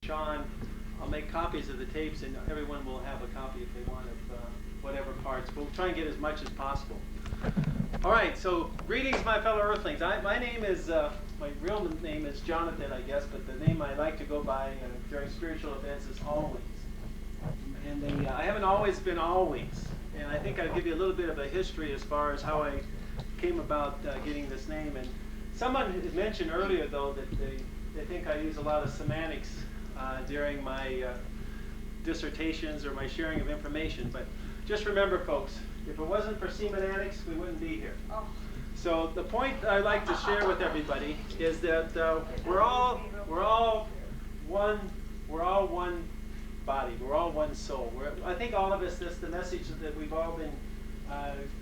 John, I'll make copies of the tapes, and everyone will have a copy if they want of whatever parts. We'll try and get as much as possible. All right, so greetings, my fellow Earthlings. My name is, my real name is Jonathan, I guess, but the name I like to go by during spiritual events is Always. And I haven't always been Always, and I think I'll give you a little bit of a history as far as how I came about getting this name. And someone had mentioned earlier, though, that they think I use a lot of semantics during my dissertations or my sharing of information. But just remember, folks, if it wasn't for semantics, we wouldn't be here. Oh. So the point I'd like to share with everybody is that we're all one body. We're all one soul. I think all of us, that's the message that we've all been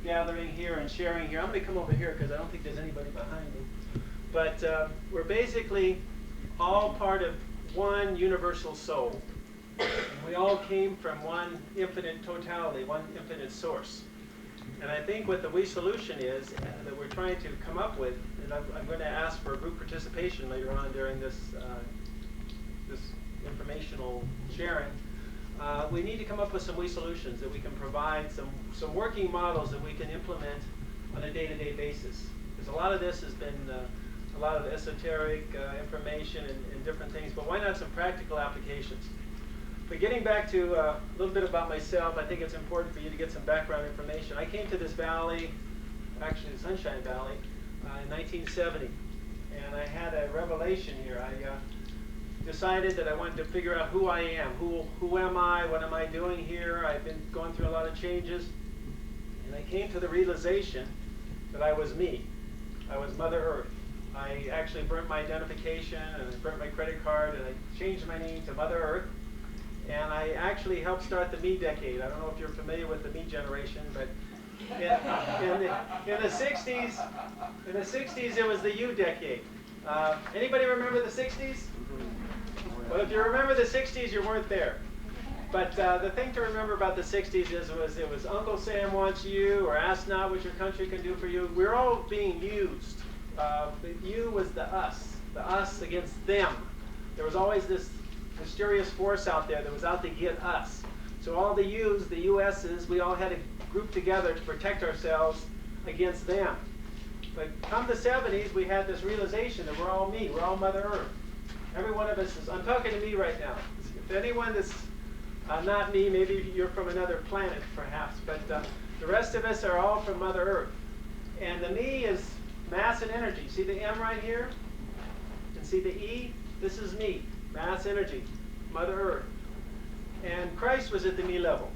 gathering here and sharing here. I'm going to come over here because I don't think there's anybody behind me. But we're basically all part of one universal soul. And we all came from one infinite totality, one infinite source. And I think what the we solution is that we're trying to come up with, and I'm going to ask for group participation later on during this this informational sharing. We need to come up with some we solutions that we can provide, some working models that we can implement on a day-to-day basis. Because a lot of this has been a lot of esoteric information and different things, but why not some practical applications? But getting back to a little bit about myself, I think it's important for you to get some background information. I came to this valley, actually the Sunshine Valley, in 1970, and I had a revelation here. I decided that I wanted to figure out who I am, who am I, what am I doing here. I've been going through a lot of changes, and I came to the realization that I was me. I was Mother Earth. I actually burnt my identification, and I burnt my credit card, and I changed my name to Mother Earth. And I actually helped start the me decade. I don't know if you're familiar with the me generation, but in the 60s, it was the you decade. Anybody remember the 60s? Well, if you remember the 60s, you weren't there. But the thing to remember about the 60s is it was Uncle Sam wants you, or ask not what your country can do for you. We're all being used. The you was the us against them. There was always this mysterious force out there that was out to get us. So all the yous, the US's, we all had to group together to protect ourselves against them. But come the 70s, we had this realization that we're all me, we're all Mother Earth. Every one of us is, I'm talking to me right now. If anyone that's not me, maybe you're from another planet perhaps, but the rest of us are all from Mother Earth. And the me is mass and energy. See the M right here? And see the E? This is me. Mass energy, Mother Earth. And Christ was at the me level.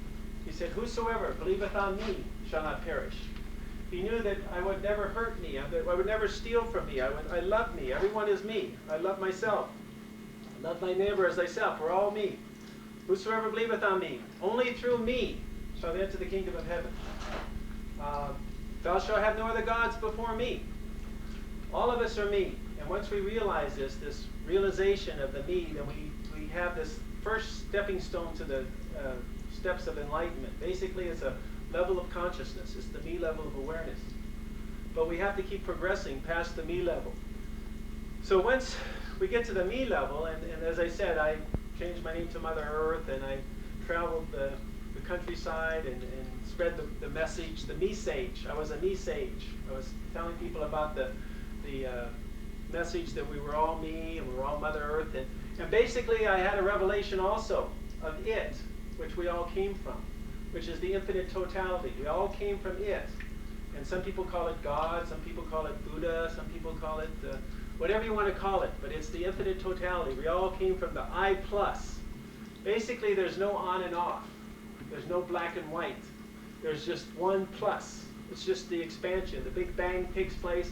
He said, whosoever believeth on me shall not perish. He knew that I would never hurt me, I would never steal from me, I love me, everyone is me, I love myself. I love my neighbor as thyself, we're all me. Whosoever believeth on me, only through me shall enter the kingdom of heaven. Thou shalt have no other gods before me. All of us are me. And once we realize this realization of the me, then we have this first stepping stone to the steps of enlightenment. Basically, it's a level of consciousness. It's the me level of awareness. But we have to keep progressing past the me level. So once we get to the me level, and as I said, I changed my name to Mother Earth, and I traveled the countryside and spread the message, the me sage. I was a me sage. I was telling people about the message that we were all me and we were all Mother Earth. And basically I had a revelation also of it, which we all came from, which is the infinite totality. We all came from it. And some people call it God, some people call it Buddha, some people call it whatever you want to call it, but it's the infinite totality. We all came from the I plus. Basically there's no on and off. There's no black and white. There's just one plus. It's just the expansion. The Big Bang takes place,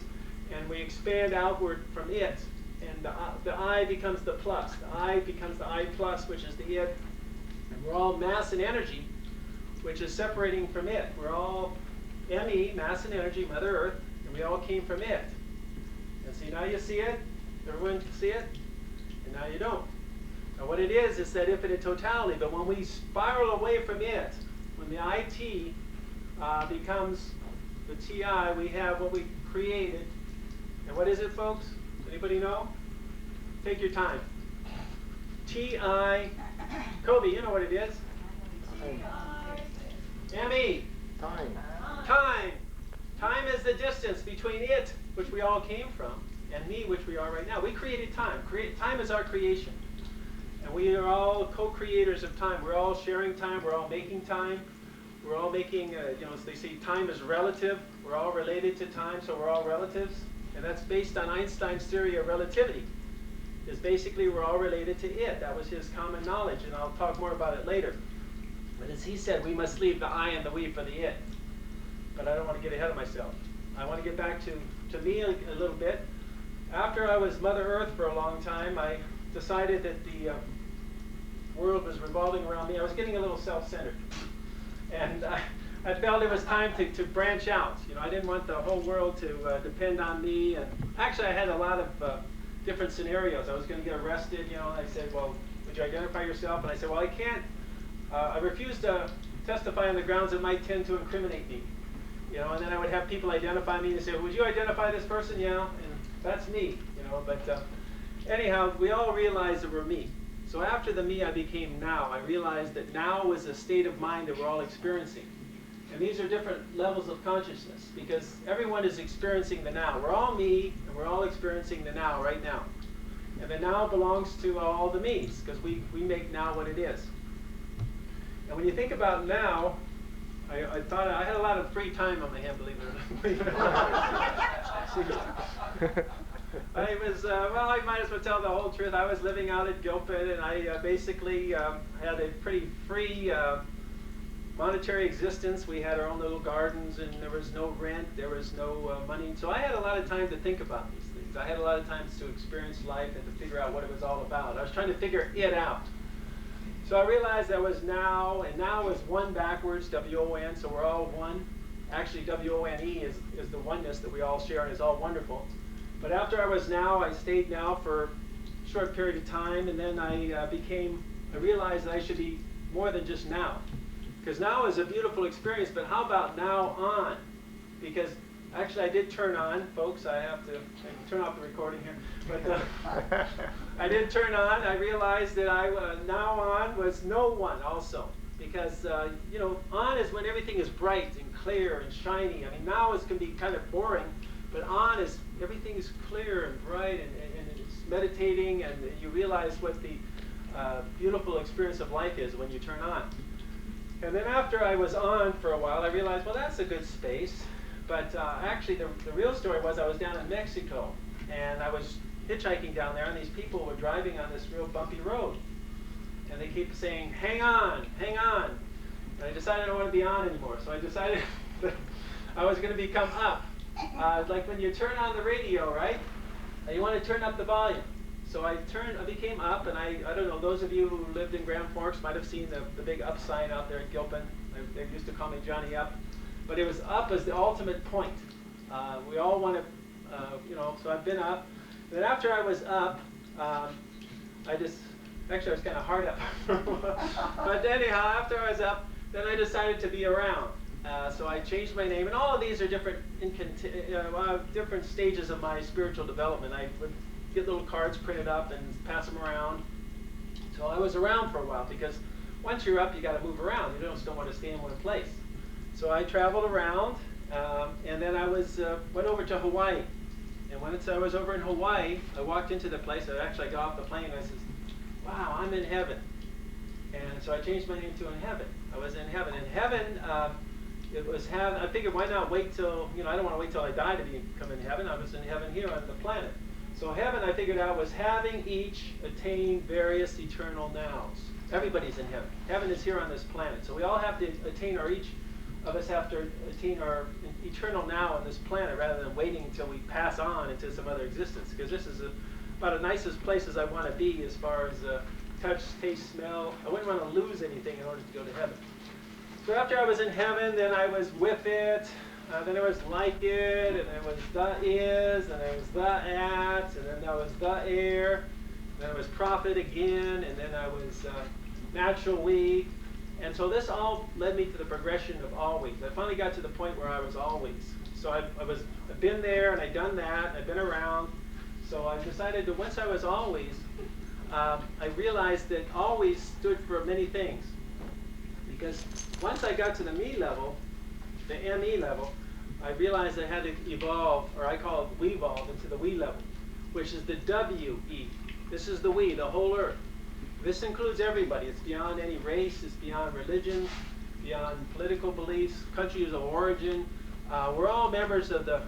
and we expand outward from it, and the I becomes the plus. The I becomes the I plus, which is the it, and we're all mass and energy, which is separating from it. We're all ME, mass and energy, Mother Earth, and we all came from it. And see, now you see it? Everyone can see it? And now you don't. Now what it is that infinite totality, but when we spiral away from it, when the IT becomes the TI, we have what we created. And what is it, folks? Anybody know? Take your time. T-I, Kobe, you know what it is? M-E. Time. Time. Time is the distance between it, which we all came from, and me, which we are right now. We created time. Time is our creation. And we are all co-creators of time. We're all sharing time. We're all making time. We're all making, as they say, time is relative. We're all related to time, so we're all relatives. And that's based on Einstein's theory of relativity. Is basically we're all related to it. That was his common knowledge, and I'll talk more about it later. But as he said, we must leave the I and the we for the it. But I don't want to get ahead of myself. I want to get back to me a little bit. After I was Mother Earth for a long time, I decided that the world was revolving around me. I was getting a little self-centered. And I felt it was time to branch out. I didn't want the whole world to depend on me. And actually, I had a lot of different scenarios. I was going to get arrested, and I said, well, would you identify yourself? And I said, well, I can't. I refuse to testify on the grounds it might tend to incriminate me. And then I would have people identify me and say, would you identify this person? Yeah, and that's me, But anyhow, we all realized that we're me. So after the me, I became now. I realized that now was a state of mind that we're all experiencing. And these are different levels of consciousness because everyone is experiencing the now. We're all me, and we're all experiencing the now right now. And the now belongs to all the me's because we make now what it is. And when you think about now, I thought I had a lot of free time on my hand, believe it or not. I was, I might as well tell the whole truth. I was living out at Gilpin, and I basically had a pretty free monetary existence. We had our own little gardens, and there was no rent, there was no money. So I had a lot of time to think about these things. I had a lot of times to experience life and to figure out what it was all about. I was trying to figure it out. So I realized that was now, and now is one backwards, W-O-N, so we're all one. Actually, W-O-N-E is the oneness that we all share and is all wonderful. But after I was now, I stayed now for a short period of time, and then I realized that I should be more than just now. Because now is a beautiful experience, but how about now on? Because actually I did turn on, folks, I have to turn off the recording here. But I did turn on. I realized that now on was no one also. Because, on is when everything is bright and clear and shiny. I mean, now is can be kind of boring, but on is everything is clear and bright and it's meditating, and you realize what the beautiful experience of life is when you turn on. And then after I was on for a while, I realized, well, that's a good space. But actually, the real story was I was down in Mexico, and I was hitchhiking down there, and these people were driving on this real bumpy road. And they keep saying, hang on, hang on. And I decided I don't want to be on anymore. So I decided that I was going to become up. Like when you turn on the radio, right? You want to turn up the volume. So I became up, and I don't know, those of you who lived in Grand Forks might have seen the big up sign out there at Gilpin. They used to call me Johnny Up. But it was up as the ultimate point. We all want to, so I've been up. Then after I was up, actually I was kind of hard up. But anyhow, after I was up, then I decided to be around. So I changed my name, and all of these are different different stages of my spiritual development. I would get little cards printed up and pass them around. So I was around for a while, because once you're up, you got to move around. You just don't want to stay in one place. So I traveled around, and then I went over to Hawaii. And once I was over in Hawaii, I walked into the place. I got off the plane, and I said, wow, I'm in heaven. And so I changed my name to In Heaven. I was in heaven. In heaven, I figured, why not wait till, I don't want to wait till I die to become in heaven. I was in heaven here on the planet. So heaven, I figured out, was having each attain various eternal nows. Everybody's in heaven. Heaven is here on this planet. So we all have to attain, or each of us have to attain our eternal now on this planet, rather than waiting until we pass on into some other existence. Because this is about the nicest places I want to be as far as touch, taste, smell. I wouldn't want to lose anything in order to go to heaven. So after I was in heaven, then I was with it, then it was like it, and it was the is, and it was the at, and then there was the air, and then it was prophet again, and then I was natural we. And so this all led me to the progression of always. I finally got to the point where I was always. So I've been there, and I've done that, and I've been around. So I decided that once I was always, I realized that always stood for many things. Because once I got to the me level, the ME level, I realized I had to evolve, or I call it we-evolve, into the we level, which is the WE. This is the we, the whole earth. This includes everybody. It's beyond any race, it's beyond religion, beyond political beliefs, countries of origin. We're all members of the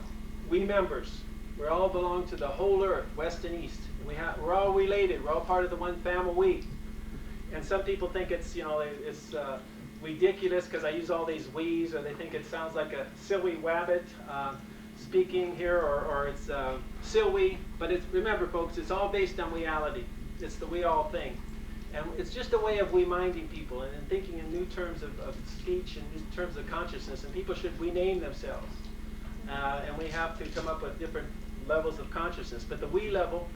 we members. We all belong to the whole earth, west and east. We're all related. We're all part of the one family we. And some people think it's, it's ridiculous because I use all these we's, or they think it sounds like a silly wabbit speaking here, or it's silly. But remember, folks, it's all based on reality. It's the we all thing. And it's just a way of we-minding people and thinking in new terms of speech and new terms of consciousness. And people should rename themselves. And we have to come up with different levels of consciousness. But the we level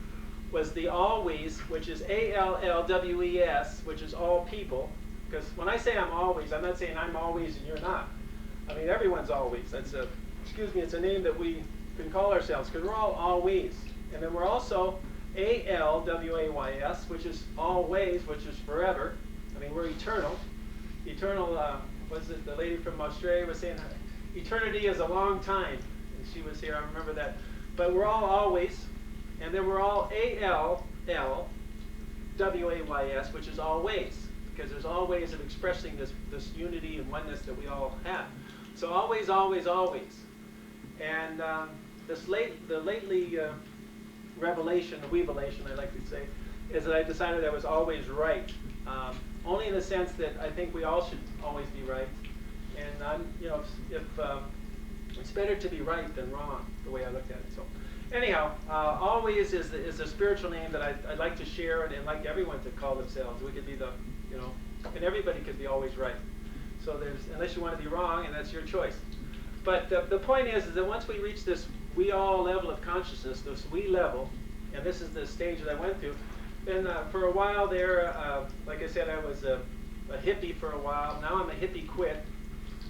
was the always, which is ALLWES, which is all people. Because when I say I'm always, I'm not saying I'm always and you're not. I mean, everyone's always. That's a, it's a name that we can call ourselves, because we're all always. And then we're also ALWAYS, which is always, which is forever. I mean, we're eternal. Eternal, was it the lady from Australia was saying, eternity is a long time. And she was here, I remember that. But we're all always. And then we're all ALLWAYS, which is always. Because there's all ways of expressing this unity and oneness that we all have. So always, always, always. And the lately revelation, the revelation I like to say, is that I decided I was always right. Only in the sense that I think we all should always be right. And I'm, if it's better to be right than wrong, the way I looked at it. So anyhow, always is the spiritual name that I'd like to share, and like everyone to call themselves. We could be the, and everybody could be always right. So unless you want to be wrong, and that's your choice. But the point is that once we reach this we all level of consciousness, this we level, and this is the stage that I went through, then for a while there, like I said, I was a hippie for a while. Now I'm a hippie quit.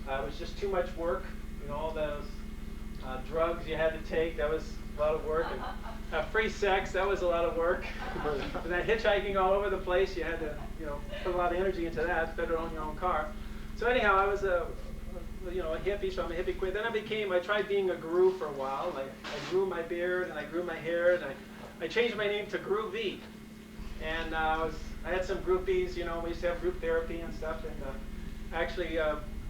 It was just too much work. All those drugs you had to take, that was a lot of work. And free sex, that was a lot of work. And that hitchhiking all over the place, you had to put a lot of energy into that. It's better to own your own car. So anyhow, I was a hippie, so I'm a hippie quit. Then I tried being a guru for a while. I grew my beard and I grew my hair, and I changed my name to Groovy. And I had some groupies, we used to have group therapy and stuff. And actually,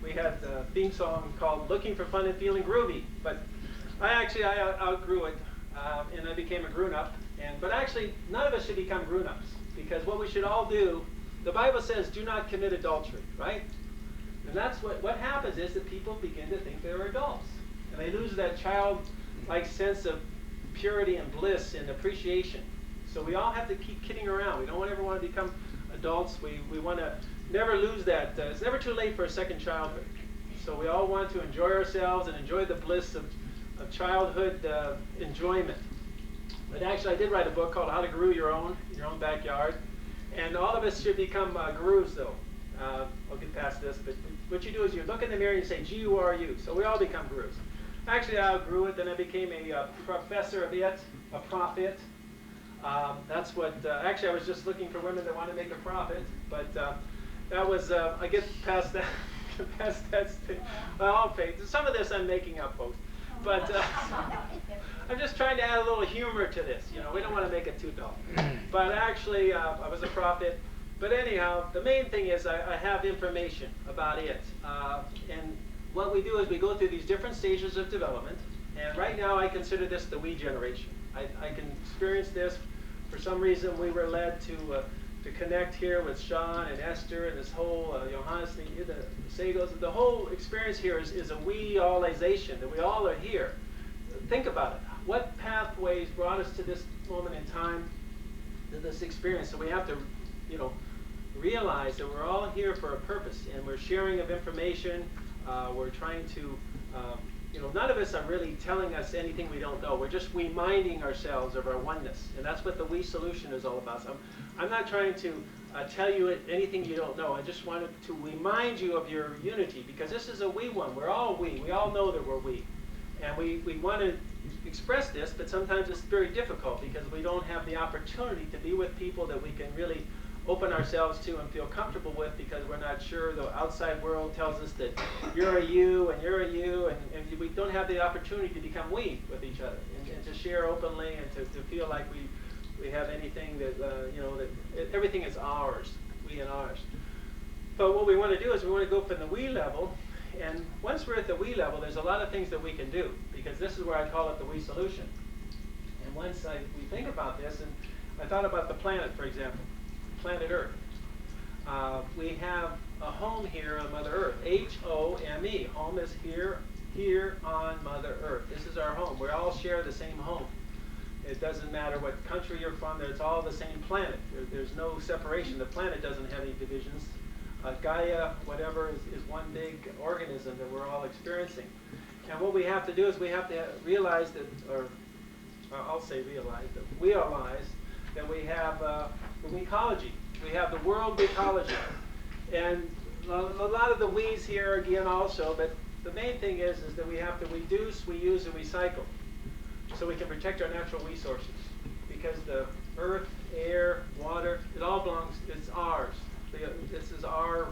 we had a theme song called Looking for Fun and Feeling Groovy. But I outgrew it, and I became a grown-up. But actually, none of us should become grown-ups, because what we should all do, the Bible says, do not commit adultery, right? And that's what happens is that people begin to think they're adults. And they lose that childlike sense of purity and bliss and appreciation. So we all have to keep kidding around. We don't ever want to become adults. We want to never lose that. It's never too late for a second childhood. So we all want to enjoy ourselves and enjoy the bliss of childhood enjoyment. But actually, I did write a book called How to Guru Your Own in Your Own Backyard. And all of us should become gurus, though. I'll get past this, but what you do is you look in the mirror and you say, G-U-R-U. So we all become gurus. Actually, I outgrew it. Then I became a professor of it, a prophet. That's what, actually, I was just looking for women that want to make a profit. But that was, I get past that, past that stage. Well, okay, some of this I'm making up, folks. But I'm just trying to add a little humor to this. We don't want to make it too dull. But actually, I was a prophet. But anyhow, the main thing is I have information about it. And what we do is we go through these different stages of development. And right now I consider this the we generation. I can experience this. For some reason we were led to connect here with Sean and Esther and this whole Johannes, the Sagos. The whole experience here is a we-allization, that we all are here. Think about it. What pathways brought us to this moment in time, to this experience? So we have to realize that we're all here for a purpose, and we're sharing of information. We're trying to, none of us are really telling us anything we don't know. We're just reminding ourselves of our oneness, and that's what the we solution is all about. So I'm not trying to tell you anything you don't know. I just wanted to remind you of your unity, because this is a we one. We're all we. We all know that we're we, and we want to express this, but sometimes it's very difficult because we don't have the opportunity to be with people that we can really open ourselves to and feel comfortable with, because we're not sure. The outside world tells us that you're a you and you're a you, and we don't have the opportunity to become we with each other and to share openly and to feel like we have anything that, that everything is ours, we and ours. But what we want to do is we want to go from the we level, and once we're at the we level, there's a lot of things that we can do, because this is where I call it the we solution. And once we think about this, and I thought about the planet, for example, planet Earth. We have a home here on Mother Earth, H-O-M-E. Home is here on Mother Earth. This is our home. We all share the same home. It doesn't matter what country you're from, it's all the same planet. There's no separation. The planet doesn't have any divisions. Gaia, whatever, is one big organism that we're all experiencing. And what we have to do is we have to realize that, or I'll say realize, that we have the ecology. We have the world ecology. And a lot of the we's here again also, but the main thing is that we have to reduce, reuse, and recycle so we can protect our natural resources. Because the earth, air, water, it all belongs, it's ours. This is our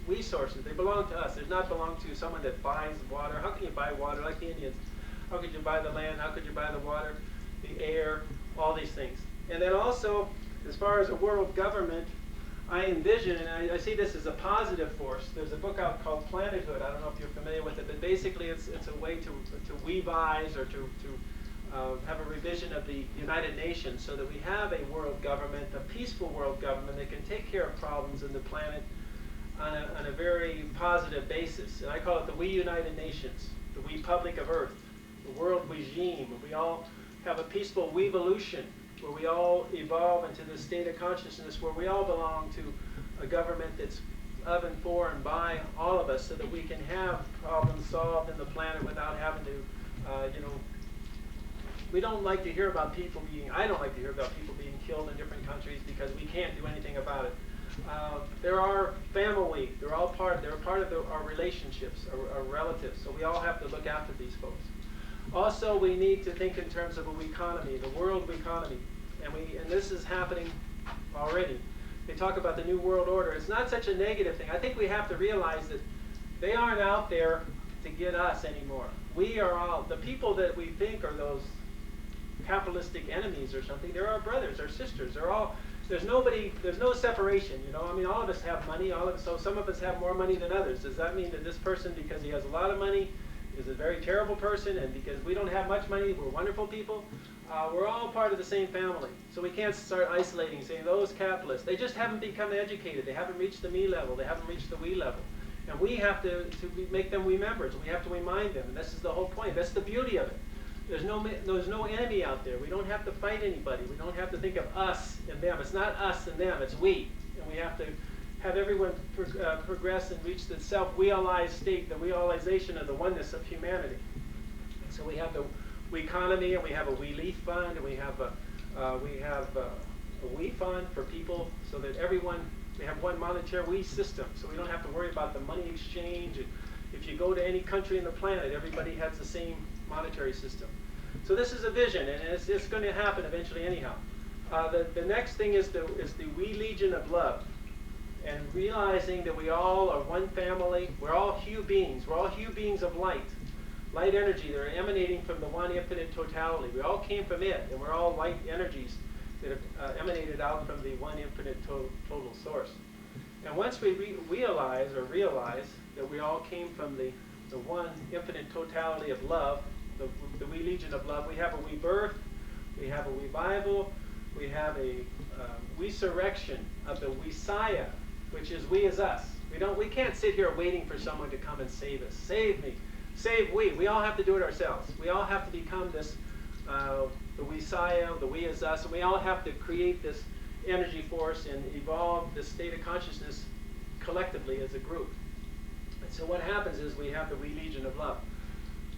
resources. They belong to us. They do not belong to someone that buys water. How can you buy water like the Indians? How could you buy the land? How could you buy the water, the air, all these things? And then also, as far as a world government, I envision, and I see this as a positive force. There's a book out called Planethood. I don't know if you're familiar with it, but basically it's a way to revise or to have a revision of the United Nations so that we have a world government, a peaceful world government that can take care of problems in the planet on a very positive basis. And I call it the We United Nations, the We Public of Earth, the world regime, where we all have a peaceful we-evolution, where we all evolve into this state of consciousness where we all belong to a government that's of and for and by all of us, so that we can have problems solved in the planet without having to, we don't like to hear about people being, I don't like to hear about people being killed in different countries because we can't do anything about it. They're our family, they're part of our relationships, our relatives, so we all have to look after these folks. Also, we need to think in terms of a economy, the world economy, and this is happening already. They talk about the New World Order. It's not such a negative thing. I think we have to realize that they aren't out there to get us anymore. We are all, the people that we think are those capitalistic enemies or something, they're our brothers, our sisters. They're all, there's no separation, I mean, all of us have money, so some of us have more money than others. Does that mean that this person, because he has a lot of money, is a very terrible person, and because we don't have much money, we're wonderful people? We're all part of the same family. So we can't start isolating, saying those capitalists, they just haven't become educated, they haven't reached the me level, they haven't reached the we level. And we have to make them we members, and we have to remind them, and this is the whole point. That's the beauty of it. There's no enemy out there. We don't have to fight anybody. We don't have to think of us and them. It's not us and them, it's we. And we have to have everyone progress and reach the self-realized state, the realization of the oneness of humanity. And so we have the we economy, and we have a we leaf fund, and we have a we fund for people, so that everyone, we have one monetary we system, so we don't have to worry about the money exchange. And if you go to any country on the planet, everybody has the same monetary system. So this is a vision, and it's going to happen eventually anyhow. The next thing is the we legion of love. And realizing that we all are one family, we're all hue beings. We're all hue beings of light. Light energy that are emanating from the one infinite totality. We all came from it, and we're all light energies that have emanated out from the one infinite total source. And once we realize that we all came from the one infinite totality of love, the we legion of love, we have a rebirth, we have a revival, we have a resurrection of the Messiah, which is we as us. We can't sit here waiting for someone to come and save us. Save me. Save we. We all have to do it ourselves. We all have to become this, the Messiah, the we as us, and we all have to create this energy force and evolve this state of consciousness collectively as a group. And so what happens is we have the we legion of love.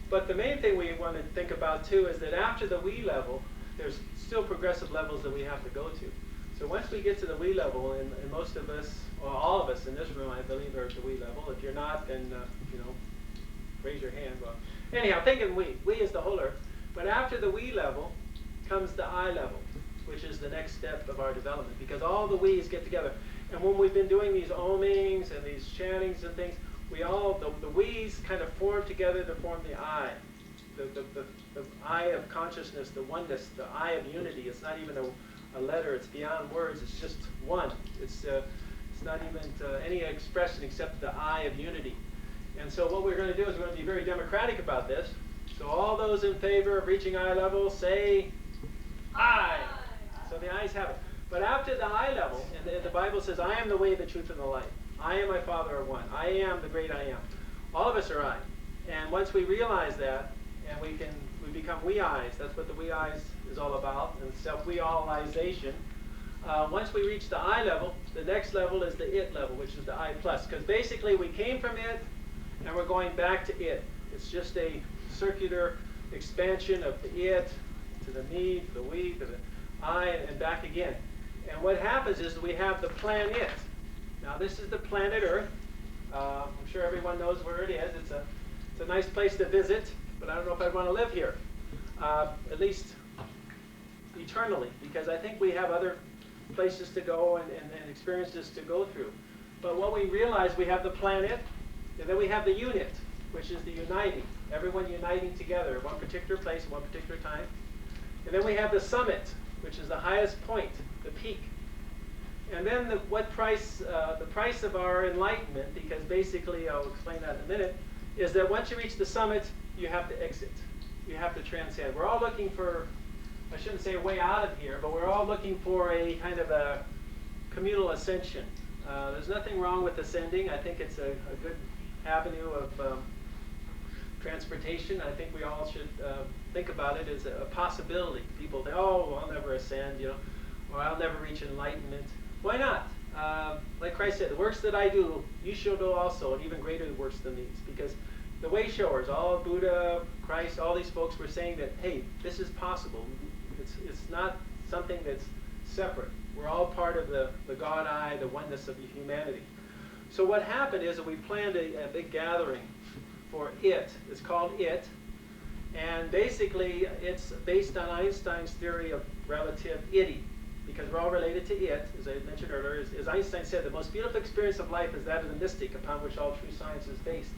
But the main thing we want to think about too is that after the we level, there's still progressive levels that we have to go to. So once we get to the we level, and most of us, well, all of us in this room, I believe, are at the we level. If you're not, then raise your hand. Well, anyhow, thinking we as the whole earth, But after the we level comes the I level, which is the next step of our development, because all the we's get together. And when we've been doing these omings and these chantings and things, the we's kind of form together to form the I. The I of consciousness, the oneness, the I of unity. It's not even a letter, it's beyond words, it's just one. It's not even any expression except the I of unity. And so what we're going to do is we're going to be very democratic about this. So all those in favor of reaching I level, say I. So the I's have it. But after the I level, and the Bible says, I am the way, the truth, and the light. I and my Father are one. I am the great I am. All of us are I. And once we realize that, and we become we I's, that's what the we I's is all about, and self-we-allization. Once we reach the I level, the next level is the it level, which is the I plus. Because basically we came from it, and we're going back to it. It's just a circular expansion of the it, to the me, to the we, to the I, and back again. And what happens is we have the planet. Now this is the planet Earth. I'm sure everyone knows where it is. It's a nice place to visit, but I don't know if I'd want to live here, at least eternally, because I think we have other places to go and experiences to go through. But what we realize, we have the planet, and then we have the unit, which is the uniting. Everyone uniting together at one particular place at one particular time. And then we have the summit, which is the highest point, the peak. And then the price of our enlightenment, because basically, I'll explain that in a minute, is that once you reach the summit, you have to exit. You have to transcend. We're all looking for, I shouldn't say a way out of here, but we're all looking for a kind of a communal ascension. There's nothing wrong with ascending. I think it's a good avenue of transportation. I think we all should think about it as a possibility. People think, oh, I'll never ascend, or I'll never reach enlightenment. Why not? Like Christ said, the works that I do, you shall do also, and even greater works than these. Because the way showers, all Buddha, Christ, all these folks were saying that, hey, this is possible. It's not something that's separate. We're all part of the God I, the oneness of humanity. So what happened is that we planned a big gathering for it. It's called it. And basically, it's based on Einstein's theory of relativity, because we're all related to it, as I mentioned earlier. As Einstein said, the most beautiful experience of life is that of the mystic, upon which all true science is based.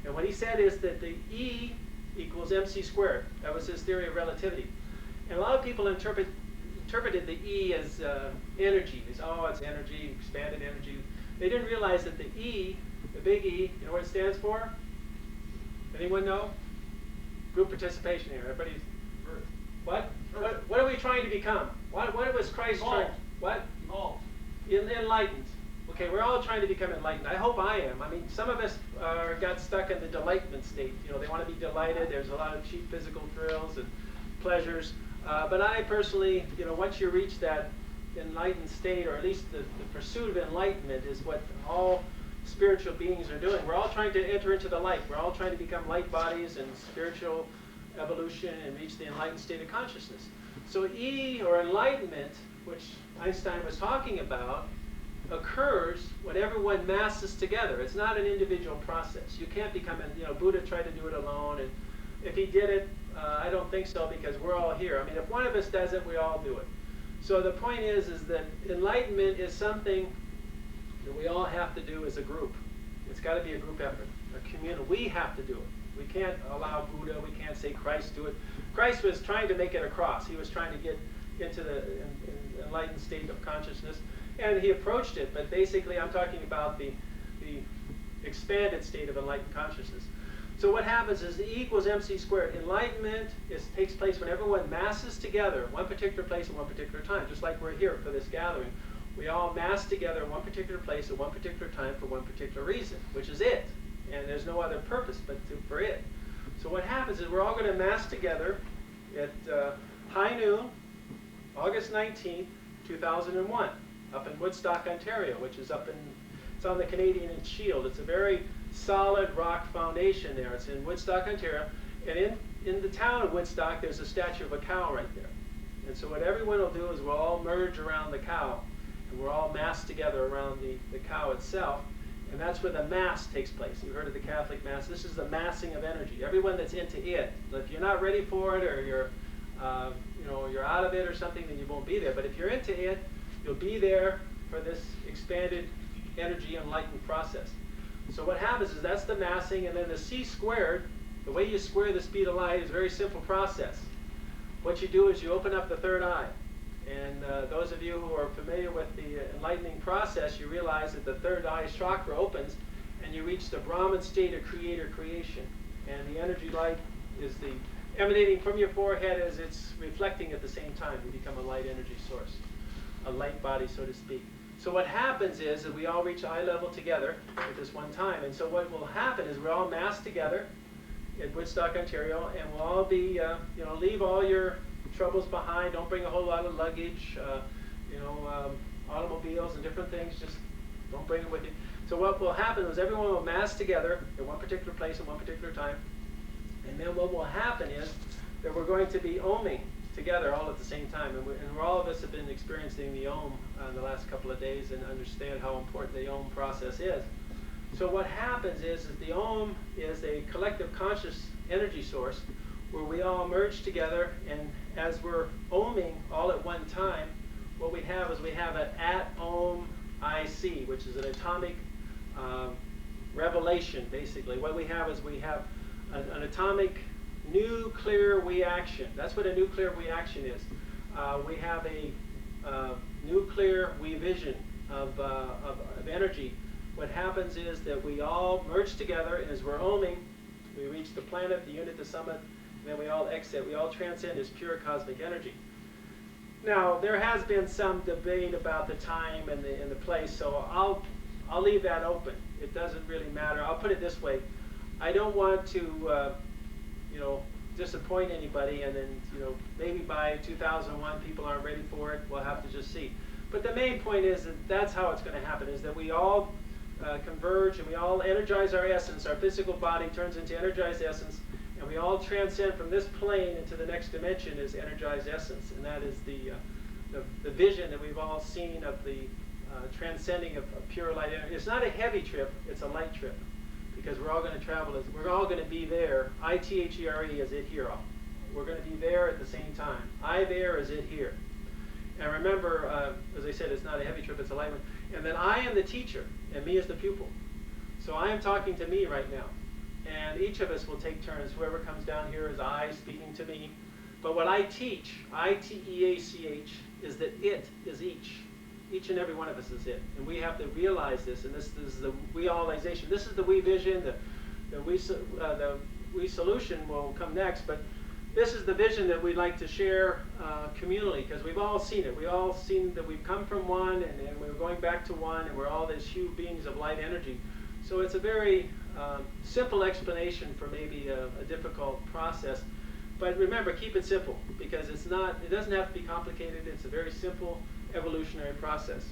And what he said is that the E equals mc squared. That was his theory of relativity. And a lot of people interpreted the E as energy. They said, oh, it's energy, expanded energy. They didn't realize that the E, the big E, you know what it stands for? Anyone know? Group participation here. Everybody's. What? What are we trying to become? What was Christ trying? What? Enlightened. Okay, we're all trying to become enlightened. I hope I am. I mean, some of us got stuck in the delightment state. They want to be delighted. There's a lot of cheap physical thrills and pleasures. But I personally, once you reach that enlightened state, or at least the pursuit of enlightenment, is what all spiritual beings are doing. We're all trying to enter into the light. We're all trying to become light bodies and spiritual evolution and reach the enlightened state of consciousness. So E, or enlightenment, which Einstein was talking about, occurs when everyone masses together. It's not an individual process. You can't become, Buddha tried to do it alone, and if he did it, I don't think so, because we're all here. I mean, if one of us does it, we all do it. So the point is that enlightenment is something that we all have to do as a group. It's got to be a group effort, a communal. We have to do it. We can't allow Buddha, we can't say Christ do it. Christ was trying to make it across. He was trying to get into the enlightened state of consciousness, and he approached it, but basically I'm talking about the expanded state of enlightened consciousness. So what happens is the E equals mc squared. Enlightenment takes place when everyone masses together in one particular place at one particular time, just like we're here for this gathering. We all mass together in one particular place at one particular time for one particular reason, which is it. And there's no other purpose but for it. So what happens is we're all going to mass together at high noon, August 19th, 2001, up in Woodstock, Ontario, which is it's on the Canadian Shield. It's a very solid rock foundation there. It's in Woodstock, Ontario. And in the town of Woodstock, there's a statue of a cow right there. And so what everyone will do is we'll all merge around the cow, and we're all massed together around the cow itself. And that's where the Mass takes place. You've heard of the Catholic Mass. This is the massing of energy. Everyone that's into it. If you're not ready for it, or you're out of it or something, then you won't be there. But if you're into it, you'll be there for this expanded energy enlightened process. So what happens is that's the massing, and then the c squared, the way you square the speed of light is a very simple process. What you do is you open up the third eye. And those of you who are familiar with the enlightening process, you realize that the third eye chakra opens and you reach the Brahman state of creator creation. And the energy light is emanating from your forehead as it's reflecting at the same time. You become a light energy source, a light body, so to speak. So what happens is that we all reach eye level together at this one time. And so what will happen is we're all massed together in Woodstock, Ontario, and we'll all be, leave all your troubles behind. Don't bring a whole lot of luggage, automobiles and different things. Just don't bring it with you. So what will happen is everyone will mass together in one particular place at one particular time. And then what will happen is that we're going to be oming together all at the same time. And all of us have been experiencing the Om in the last couple of days and understand how important the Om process is. So what happens is that the Om is a collective conscious energy source where we all merge together, and as we're oming all at one time, what we have is we have an at-om IC, which is an atomic revelation, basically. What we have is we have an atomic nuclear reaction. That's what a nuclear reaction is. We have a nuclear revision of energy. What happens is that we all merge together, and as we're oming, we reach the planet, the unit, the summit, and then we all exit. We all transcend as pure cosmic energy. Now, there has been some debate about the time and the place, so I'll leave that open. It doesn't really matter. I'll put it this way. I don't want to disappoint anybody, and then maybe by 2001 people aren't ready for it. We'll have to just see. But the main point is that that's how it's going to happen, is that we all converge and we all energize our essence. Our physical body turns into energized essence, and we all transcend from this plane into the next dimension as energized essence. And that is the vision that we've all seen of the transcending of pure light energy. It's not a heavy trip, it's a light trip, because we're all going to travel, we're all going to be there. I-T-H-E-R-E is it here. We're going to be there at the same time. I there is it here. And remember, as I said, it's not a heavy trip, it's a light one. And then I am the teacher, and me is the pupil. So I am talking to me right now. And each of us will take turns. Whoever comes down here is I speaking to me. But what I teach, I-T-E-A-C-H, is that it is each. Each and every one of us is it. And we have to realize this, and this is the realization. This is the we vision, the we solution will come next, but this is the vision that we'd like to share communally, because we've all seen it. We've all seen that we've come from one, and we're going back to one, and we're all these huge beings of light energy. So it's a very simple explanation for maybe a difficult process. But remember, keep it simple, because it doesn't have to be complicated. It's a very simple evolutionary process.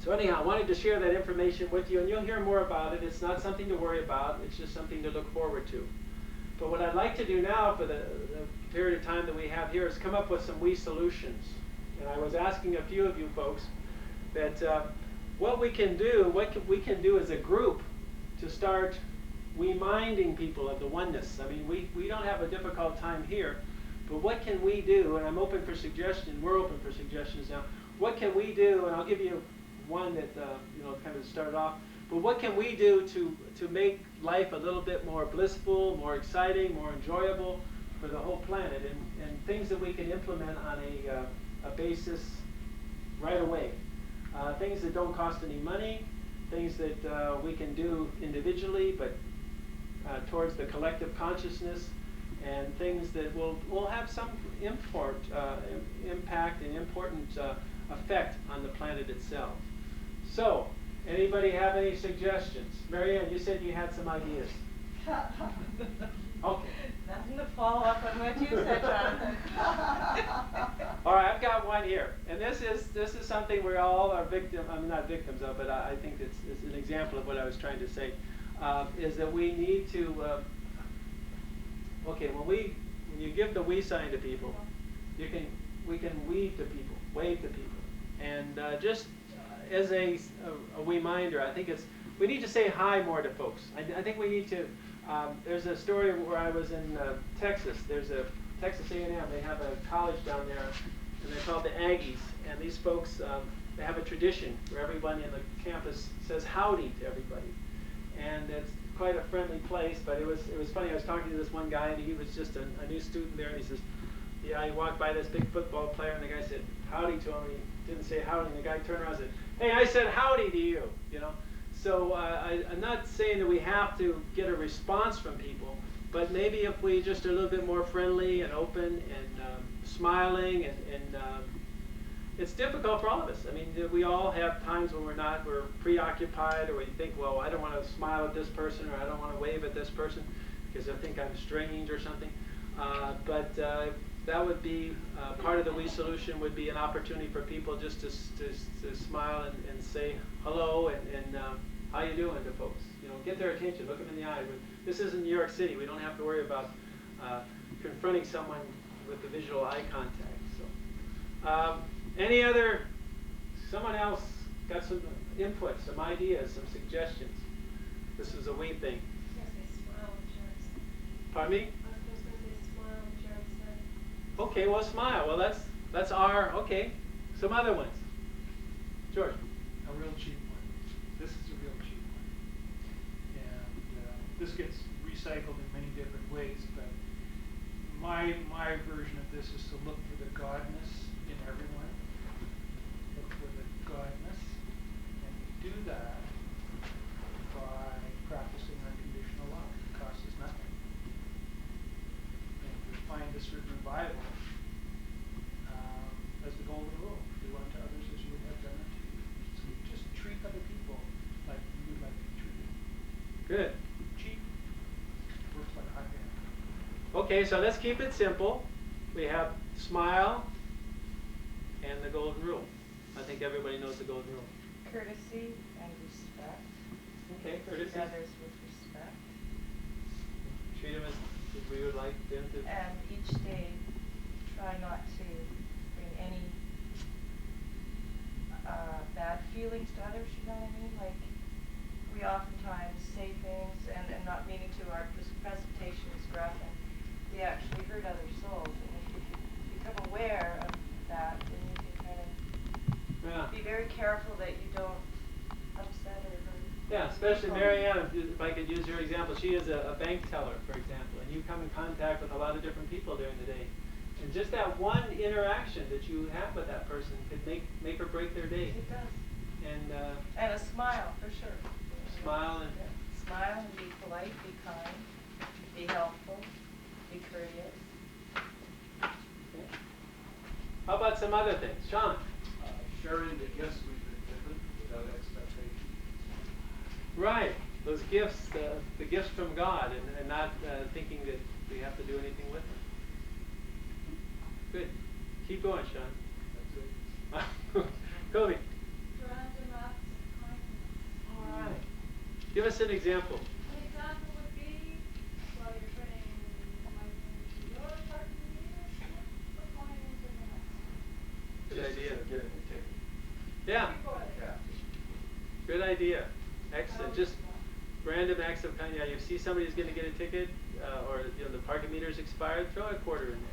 So anyhow, I wanted to share that information with you, and you'll hear more about it. It's not something to worry about. It's just something to look forward to. But what I'd like to do now for the period of time that we have here is come up with some we solutions. And I was asking a few of you folks that what we can do as a group to start reminding people of the oneness. I mean, we don't have a difficult time here, but what can we do? And I'm open for suggestions. We're open for suggestions now. What can we do? And I'll give you one that kind of started off. But what can we do to make life a little bit more blissful, more exciting, more enjoyable for the whole planet, and things that we can implement on a basis right away. Things that don't cost any money, things that we can do individually, but towards the collective consciousness, and things that will have some impact and important effect on the planet itself. So, anybody have any suggestions? Marianne, you said you had some ideas. Okay. Nothing to follow up on what you said, Jonathan. All right, I've got one here, and this is something we all are not victims of, but I think it's an example of what I was trying to say. Is that we need to when you give the we sign to people, we can wave to people, and just as a reminder, I think it's we need to say hi more to folks. I think we need to. There's a story where I was in Texas. There's a Texas A&M. They have a college down there, and they're called the Aggies. And these folks, they have a tradition where everyone in the campus says howdy to everybody. And it's quite a friendly place, but it was funny. I was talking to this one guy, and he was just a new student there, and he says, yeah, he walked by this big football player, and the guy said howdy to him, and he didn't say howdy, and the guy turned around and said, hey, I said howdy to you, you know. So I'm not saying that we have to get a response from people, but maybe if we just are a little bit more friendly and open and smiling, and it's difficult for all of us. I mean, we all have times when we're preoccupied, or we think, well, I don't want to smile at this person, or I don't want to wave at this person because I think I'm strange or something. But that would be part of the we solution, would be an opportunity for people just to smile and say hello and how you doing to folks. You know, get their attention, look them in the eye. This isn't New York City. We don't have to worry about confronting someone with the visual eye contact. So, someone else got some input, some ideas, some suggestions? This is a we thing. Pardon me? Okay, well, smile. Well, that's our, okay. Some other ones. George. A real cheap one. This is a real cheap one. And this gets recycled in many different ways, but my version of this is to look for the godness in everyone. Look for the godness. And we do that by practicing unconditional love. It costs us nothing. And we find this written in the Bible as the golden rule. Do unto others as you would have done unto you. So you just treat other people like you would like to be treated. Good. Cheap. Works like a hot hand. Okay, so let's keep it simple. We have smile and the golden rule. I think everybody knows the golden rule. Courtesy and respect. Okay, courtesy. Treat others with respect. Treat them as we would like them to. And each day, try not to bring any bad feelings to others, you know what I mean? Like, we oftentimes say things and not meaning to. Our presentation is gruff, and we actually hurt other souls. And if you become aware of that, then you can kind of be very careful that you don't upset or hurt. Yeah, especially Marianne, if I could use your example. She is a bank teller, for example, and you come in contact with a lot of different people during the day. And just that one interaction that you have with that person could make or break their day. It does. And a smile, for sure. Smile and smile and be polite, be kind, be helpful, be courteous. Okay. How about some other things? Sean? Sharing the gifts we've been given without expectation. Right. Those gifts, the gifts from God, and not thinking that we have to do anything with them. Good. Keep going, Sean. That's it. Kobe. Random acts of kindness. All right. Give us an example. An example would be while you're putting money into your parking meter, put money into the next. Good idea. Get it, take it. Yeah. Yeah. Good idea. Excellent. Just random acts of kindness. Yeah, you see somebody who's going to get a ticket, or the parking meter's expired, throw a quarter in there.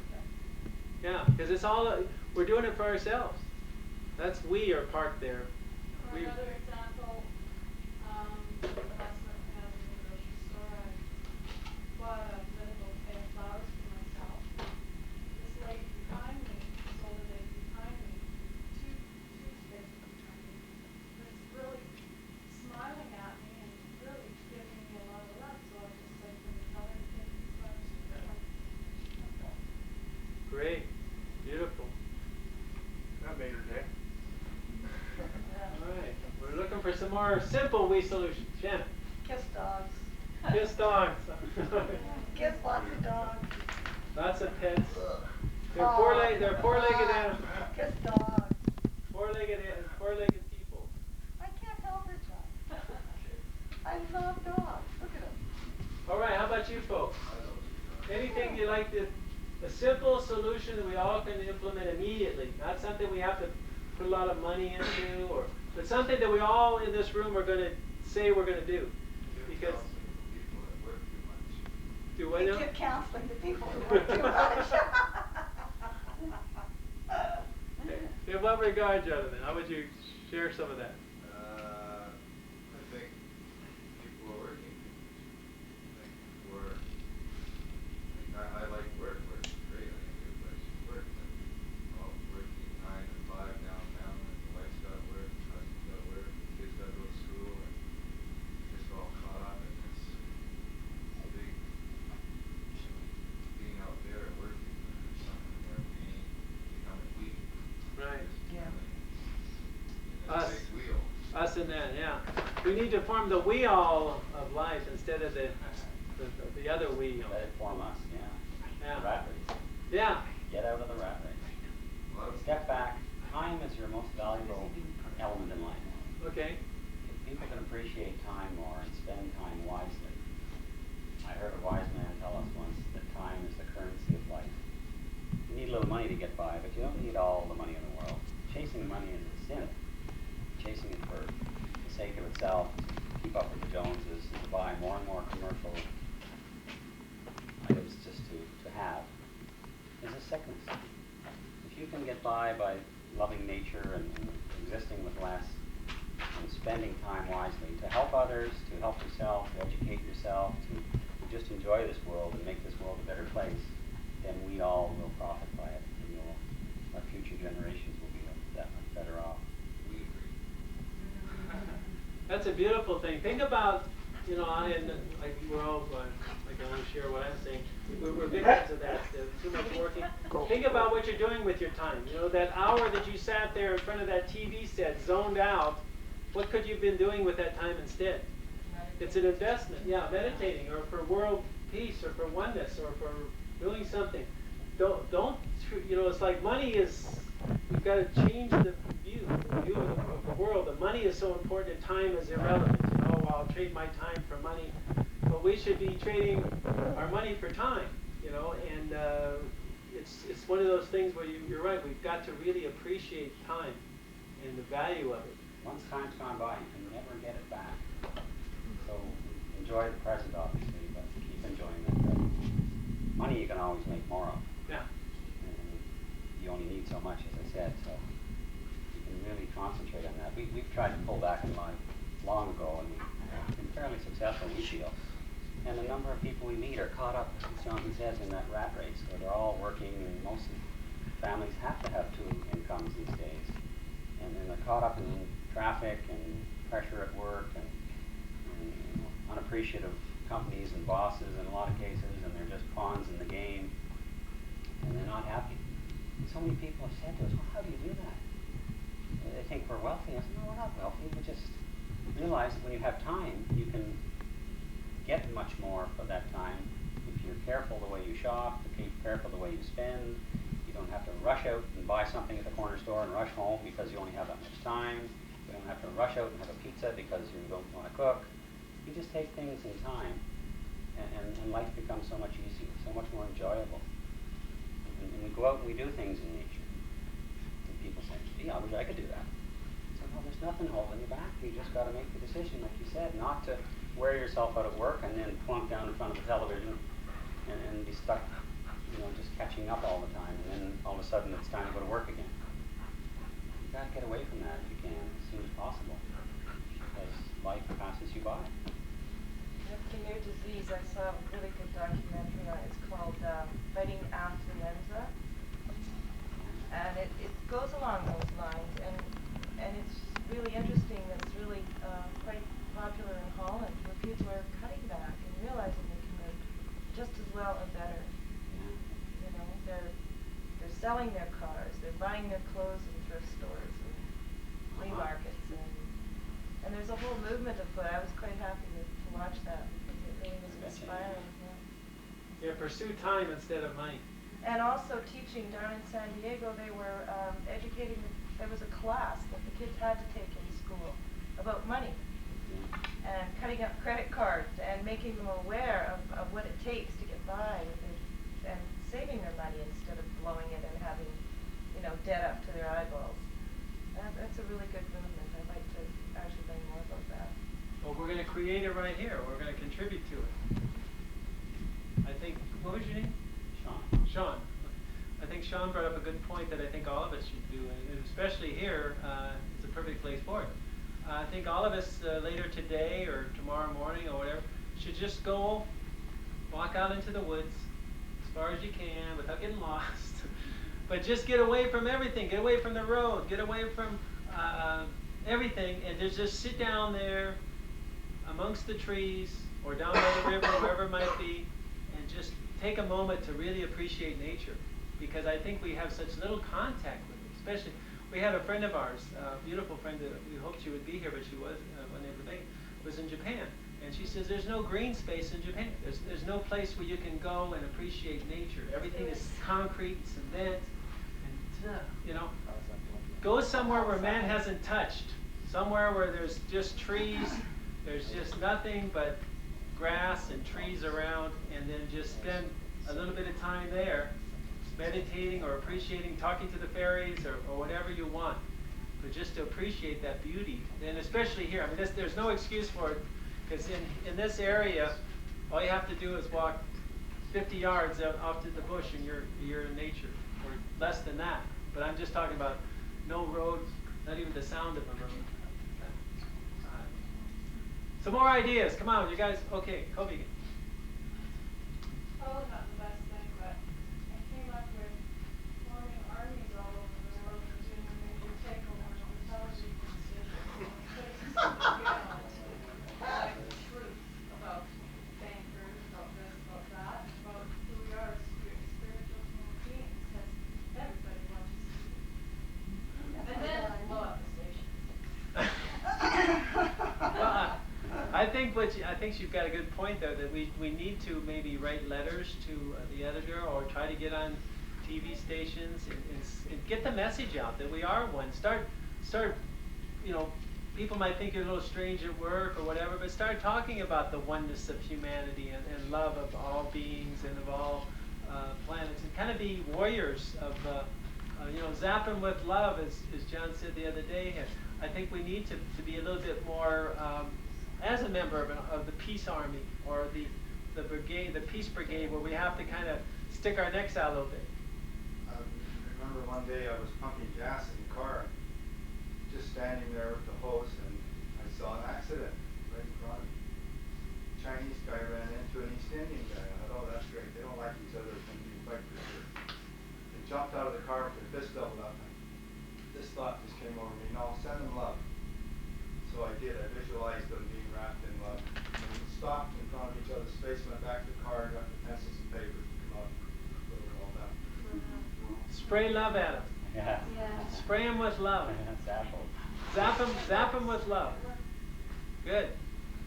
Yeah, because it's all, we're doing it for ourselves. That's we are parked there. Or another example, the last night when I was in the grocery store, I bought a little bouquet of flowers for myself. This lady behind me, this older lady behind me, two spaces behind me, was really smiling at me and really giving me a lot of love. So I just said, can you tell her to give these flowers to her? Great. Beautiful. That made her day. All right. We're looking for some more simple we solutions. Shannon. Kiss dogs. Kiss dogs. Kiss lots of dogs. Lots of pets. They're four-legged animals. Kiss dogs. Four-legged people. I can't help it, John. I love dogs. Look at them. All right. How about you folks? Anything you like to? A simple solution that we all can implement immediately, not something we have to put a lot of money into, but something that we all in this room are going to say we're going to do. Because People that work too much. do what We now? give counseling to people who work too much. In what regard, Jonathan? How would you share some of that? I think people are working too much. I think we're, I like work. Work is great. I think everybody should work. But, working 9 to 5 downtown, and the wife's got to work, the husband's got to work, the kids got to go to school, and just all caught up in this big being out there and working for something where we ain't becoming weak. Right. Yeah. Us. Big wheel. Us and that, yeah. We need to form the we all of life instead of the other we. Let it form us, yeah. Yeah. The rat race. Yeah. Get out of the rat race. Step back. Time is your most valuable element in life. Okay. If people can appreciate time more and spend time wisely. I heard a wise man tell us once that time is the currency of life. You need a little money to get by, but you don't need all the money in the world. Chasing money is a sin. Chasing it for the sake of itself, to keep up with the Joneses, and to buy more and more commercial items just to have, is a sickness. If you can get by loving nature and existing with less, and spending time wisely to help others, to help yourself, to educate yourself, to just enjoy this world and make this world a better place, then we all will profit by it, and our future generations will be that much better off. We agree. That's a beautiful thing. Think about, and like we're all, like I want to share what I'm saying. We're victims of that. Too much working. Think about what you're doing with your time. That hour that you sat there in front of that TV set, zoned out. What could you have been doing with that time instead? It's an investment. Yeah, meditating, or for world peace, or for oneness, or for doing something. Don't. It's like money is. We've got to change the view of the world. The money is so important, and time is irrelevant. I'll trade my time for money, but we should be trading our money for time. And it's one of those things where you're right. We've got to really appreciate time and the value of it. Once time's gone by, you can never get it back. So enjoy the present, obviously, but keep enjoying that present. Money you can always make more of. Yeah. And you only need so much, as I said, so you can really concentrate on that. We've tried to pull back in life long ago, and we've been fairly successful, we feel. And the number of people we meet are caught up, as Jonathan says, in that rat race, where they're all working, and most families have to have 2 incomes these days. And they're caught up in traffic and pressure at work and unappreciative companies and bosses in a lot of cases, and they're just pawns in the game, and they're not happy. And so many people have said to us, well, how do you do that? They think we're wealthy. I said, no, we're not wealthy. We just realize that when you have time, you can get much more for that time if you're careful the way you shop, if you're careful the way you spend. You don't have to rush out and buy something at the corner store and rush home because you only have that much time. You don't have to rush out and have a pizza because you don't want to cook. You just take things in time, and life becomes so much easier, so much more enjoyable. And we go out and we do things in nature. And people say, gee, I wish I could do that. So, no, there's nothing holding you back. You just got to make the decision, like you said, not to wear yourself out at work and then plunk down in front of the television and be stuck, just catching up all the time. And then all of a sudden it's time to go to work again. You got to get away from that if you can, as soon as possible, because life passes you by. With the new disease, I saw a really good documentary on it. It's called Fighting Affluenza. And it goes along those lines, and it's really interesting that it's really quite popular in Holland, where people are cutting back and realizing they can live just as well or better. They're selling their cars, they're buying their clothes in thrift stores and flea markets, and there's a whole movement afoot. I was quite happy to watch that because it really was inspiring. Yeah, pursue time instead of money. And also teaching down in San Diego, they were educating. There was a class that the kids had to take in school about money and cutting up credit cards and making them aware of what it takes to get by and saving their money instead of blowing it and having, debt up to their eyeballs. That's a really good movement. I'd like to actually learn more about that. Well, we're going to create it right here. We're going to contribute to it. I think, what was your name? Sean. Sean. I think Sean brought up a good point that I think all of us should do, and especially here, it's a perfect place for it. I think all of us later today or tomorrow morning or whatever should just go walk out into the woods as far as you can without getting lost. But just get away from everything. Get away from the road. Get away from everything, and just sit down there amongst the trees or down by the river, wherever it might be, and just take a moment to really appreciate nature. Because I think we have such little contact with it. Especially, we had a friend of ours, a beautiful friend that we hoped she would be here, but she was was in Japan. And she says there's no green space in Japan. There's no place where you can go and appreciate nature. Everything is concrete, cement, and you know. Go somewhere where man hasn't touched. Somewhere where there's just trees, there's just nothing but grass and trees around, and then just spend a little bit of time there, meditating or appreciating, talking to the fairies or whatever you want. But just to appreciate that beauty. And especially here, I mean, there's no excuse for it, because in this area, all you have to do is walk 50 yards out off to the bush and you're in nature, or less than that. But I'm just talking about no roads, not even the sound of a road. Some more ideas. Come on, you guys. Okay, Kobe. Probably not the best thing, but I came up with forming armies all over the world and doing a major takeover of the television stations and putting something out. Like the truth about bankers, about this, about that, about who we are as spiritual human beings, because everybody wants to see it. And then blow up the station. Well, I think you've got a good point though, that we need to maybe write letters to the editor or try to get on TV stations and get the message out that we are one. Start, you know, people might think you're a little strange at work or whatever, but start talking about the oneness of humanity and love of all beings and of all planets, and kind of be warriors of, you know, zap them with love, as John said the other day. And I think we need to be a little bit more, as a member of the Peace Army or the brigade, the Peace Brigade, where we have to kind of stick our necks out a little bit. I remember one day I was pumping gas in the car, just standing there with the hose, and I saw an accident right in front of me. Chinese guy ran into an East Indian guy. I thought, oh, that's great. They don't like each other. It's going to be a fight for sure. They jumped out of the car with their fist doubled up, and this thought just came over me. No, send them love. So I did. I visualized them being wrapped in love. And we stopped in front of each other's face, went back to the car, got the pencils and paper, come out, put it all down. Spray love at them. Yeah. Spray them with love. Zap them with love. Good.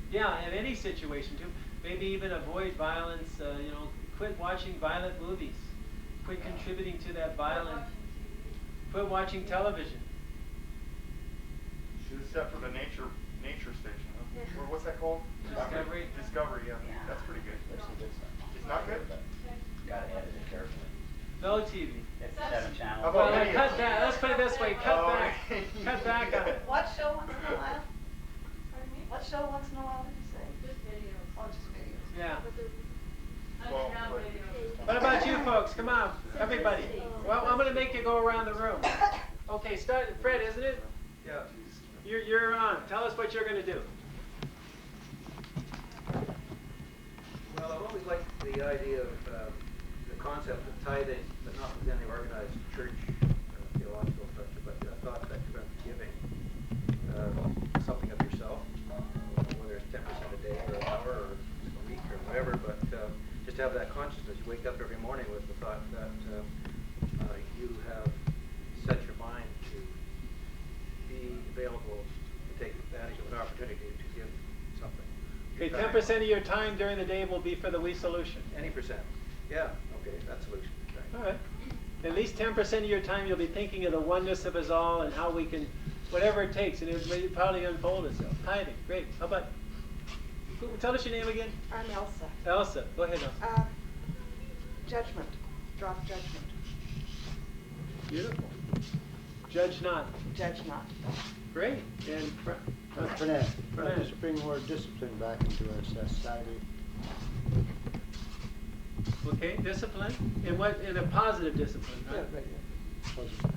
Yeah, in any situation too. Maybe even avoid violence. You know, quit watching violent movies. Quit contributing to that violent. Quit watching television. Except for the nature station. Huh? Or what's that called? Discovery. Discovery, yeah. That's pretty good. There's some good stuff. It's not good? Gotta edit it carefully. No TV. 57 channels. How Well, about videos? cut back. Let's put it this way. Cut Oh, back. right. Cut back on it. What show once in a while? Pardon me? What show once in a while did you say? Just videos. Oh, just videos. Yeah. Well, Underground but- videos. What about you folks? Come on, everybody. Well, I'm going to make you go around the room. Okay, start. Fred, isn't it? Yeah. You're on. Tell us what you're going to do. Well, I've always liked the idea of the concept of tithing, but not within the organized church theological structure, but I thought that giving something of yourself, whether it's 10% a day or an hour or a week or whatever, but just have that consciousness. You wake up every morning with the thought that you have set your mind to be available to take advantage of an opportunity to give something. Okay, 10% of your time during the day will be for the We Solution. Any percent. Yeah, okay, that's solution. Right. All right. At least 10% of your time you'll be thinking of the oneness of us all and how we can, whatever it takes, and it will probably unfold itself. Tithing, great. How about, tell us your name again. I'm Elsa. Elsa, go ahead, Elsa. Judgment. Drop judgment. Beautiful. Judge not. Judge not. Great. And Bernard. Just bring more discipline back into our society. Okay, discipline? In a positive discipline, right? Positive.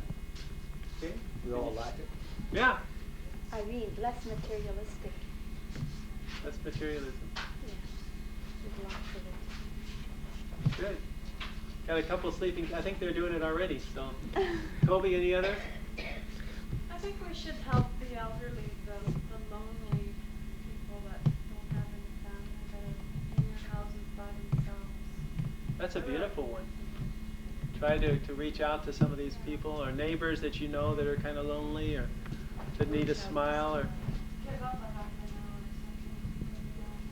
Okay. We all lack it. Yeah, Irene, less materialistic. that's materialism. Yeah, there's lots of it. Good. Got a couple sleeping, I think they're doing it already, so. Colby, any others? I think we should help the elderly, the lonely people that don't have any family, that are in their houses by themselves. That's a beautiful one. Try to reach out to some of these people, or neighbors that you know that are kind of lonely, or that need a smile, or Give up a half an hour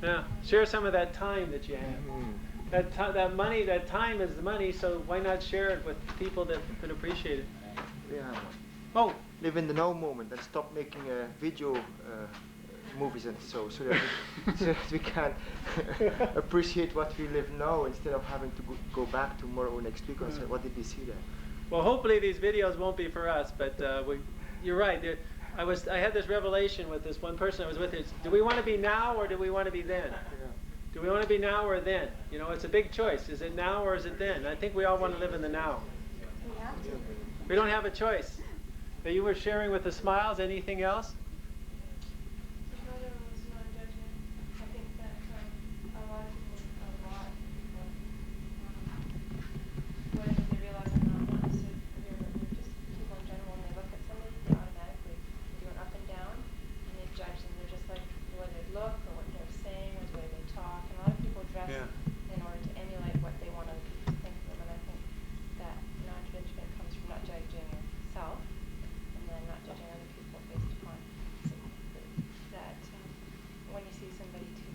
or something. yeah, share some of that time that you have. That money, that time is the money, so why not share it with people that could appreciate it? Yeah. Oh, Live in the now moment and stop making video movies and so that so that we can appreciate what we live now instead of having to go back tomorrow or next week and say, what did we see there? well, hopefully these videos won't be for us, but you're right. I had this revelation with this one person I was with. Do we want to be now or do we want to be then? Do we want to be now or then? You know, it's a big choice. Is it now or is it then? I think we all want to live in the now. We have to. We don't have a choice. But you were sharing with the smiles. Anything else? The brother was non-judging. I think that a lot of people, whether they realize it or not necessarily, they're just people in general, when they look at somebody, they automatically do an up and down, and they judge them. They're just like the way they look, or what they're saying, or the way they talk. And a lot of people dress in order to emulate what they want to think of them. And I think that non-judgment comes from not judging yourself, and then not judging other people based upon that. When you see somebody, to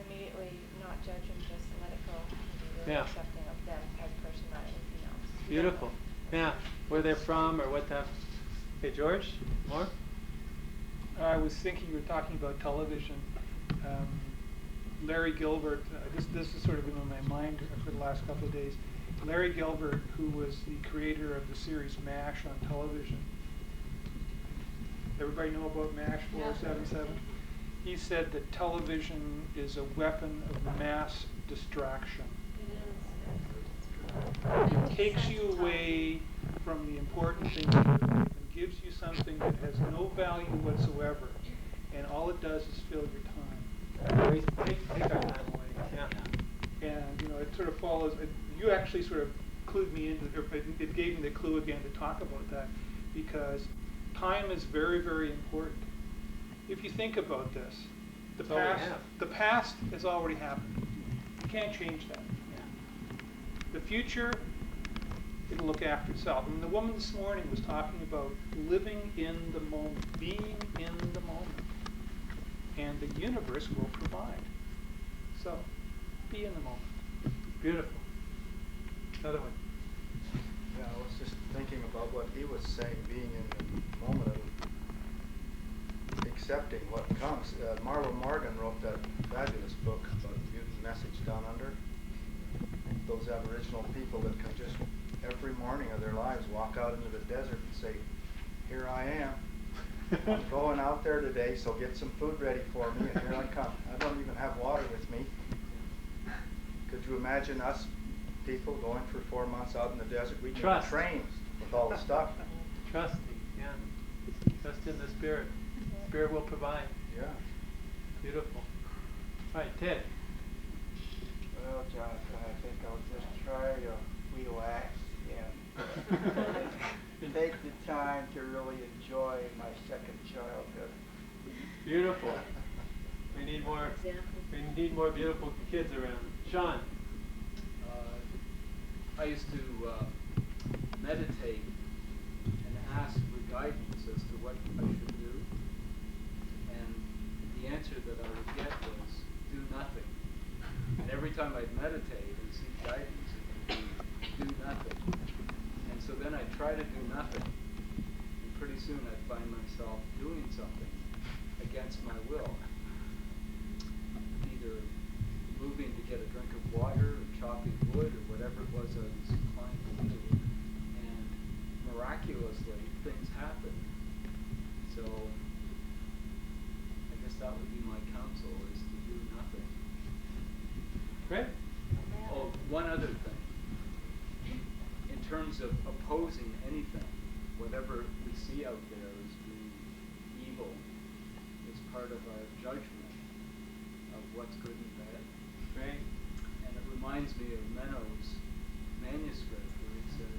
immediately not judge them, just let it go, and be really accepting of them as a person, not anything else. Beautiful. Yeah. Where they're from or what the. Okay, George, more? I was thinking you were talking about television. Larry Gilbert, this has sort of been on my mind for the last couple of days. Larry Gilbert, who was the creator of the series MASH on television. Everybody know about MASH 477? He said that television is a weapon of mass distraction. It takes you away from the important things in your life and gives you something that has no value whatsoever, and all it does is fill your time. Take our time away. Yeah. And you know, it sort of follows. You actually sort of clued me into, or it gave me the clue again to talk about that, because time is very, very important. If you think about this, the past has already happened. You can't change that. The future, it'll look after itself. And the woman this morning was talking about living in the moment, being in the moment. And the universe will provide. So, be in the moment. Beautiful. Another one. Yeah, I was just thinking about what he was saying, being in the moment and accepting what comes. Marla Morgan wrote that fabulous book about the mutant message down under. Those Aboriginal people that can just every morning of their lives walk out into the desert and say, here I am. I'm going out there today, so get some food ready for me, and here I come. I don't even have water with me. Could you imagine us people going for 4 months out in the desert? We need trains with all the stuff. Trusting, yeah. Trust in the Spirit. Spirit will provide. Yeah. Beautiful. All right, Ted. Well, Jonathan, I think I'll just try to relax and take the time to really enjoy my second childhood. Beautiful. We need more. We need more beautiful kids around. Sean. I used to meditate and ask for guidance as to what I should do, and the answer that I would get was do nothing. And every time I'd meditate and seek guidance, it would be do nothing. And so then I'd try to do nothing, and pretty soon I'd find myself doing something against my will. Either moving to get a drink of water, or chopping wood, or whatever it was I was inclined to do. And miraculously, things happened. So that would be my counsel, is to do nothing. Great. Oh, one other thing. In terms of opposing anything, whatever we see out there as being evil is part of our judgment of what's good and bad. Great. And it reminds me of Menno's manuscript where he said,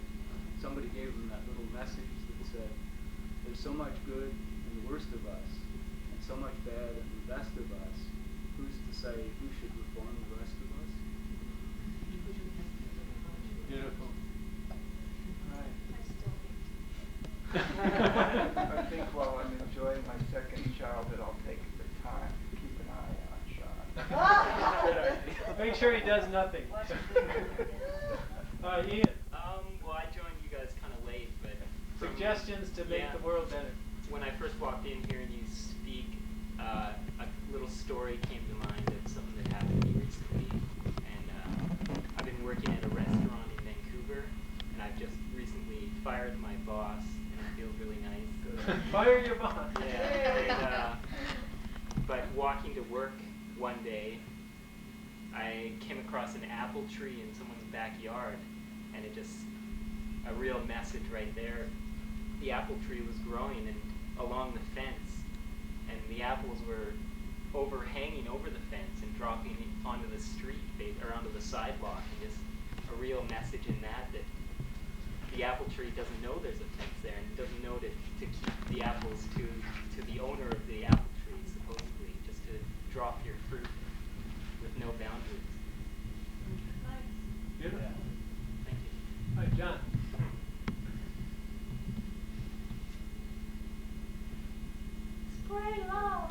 somebody gave him that little message that said, there's so much good in the worst of us, and so much bad in the best of us. Who's to say who should reform the rest of us? Beautiful. Right. I think while I'm enjoying my second childhood, I'll take the time to keep an eye on Sean. Good idea. Make sure he does nothing. Ian. Well, I joined you guys kind of late, but Suggestions to make the world better. When I first walked in here and you speak, a little story came to mind of something that happened to me recently. And I've been working at a restaurant in Vancouver, and I've just recently fired my boss, and it feels really nice. Fire your boss. Yeah. But walking to work one day, I came across an apple tree in someone's backyard, and it just, a real message right there. The apple tree was growing and along the fence, and the apples were overhanging over the fence and dropping onto the street or onto the sidewalk, and just a real message in that the apple tree doesn't know there's a fence there and doesn't know to keep the apples to the owner of the apple tree, supposedly, just to drop your fruit with no boundaries. Nice. Beautiful. Yeah. Thank you. All right, John. Spray love.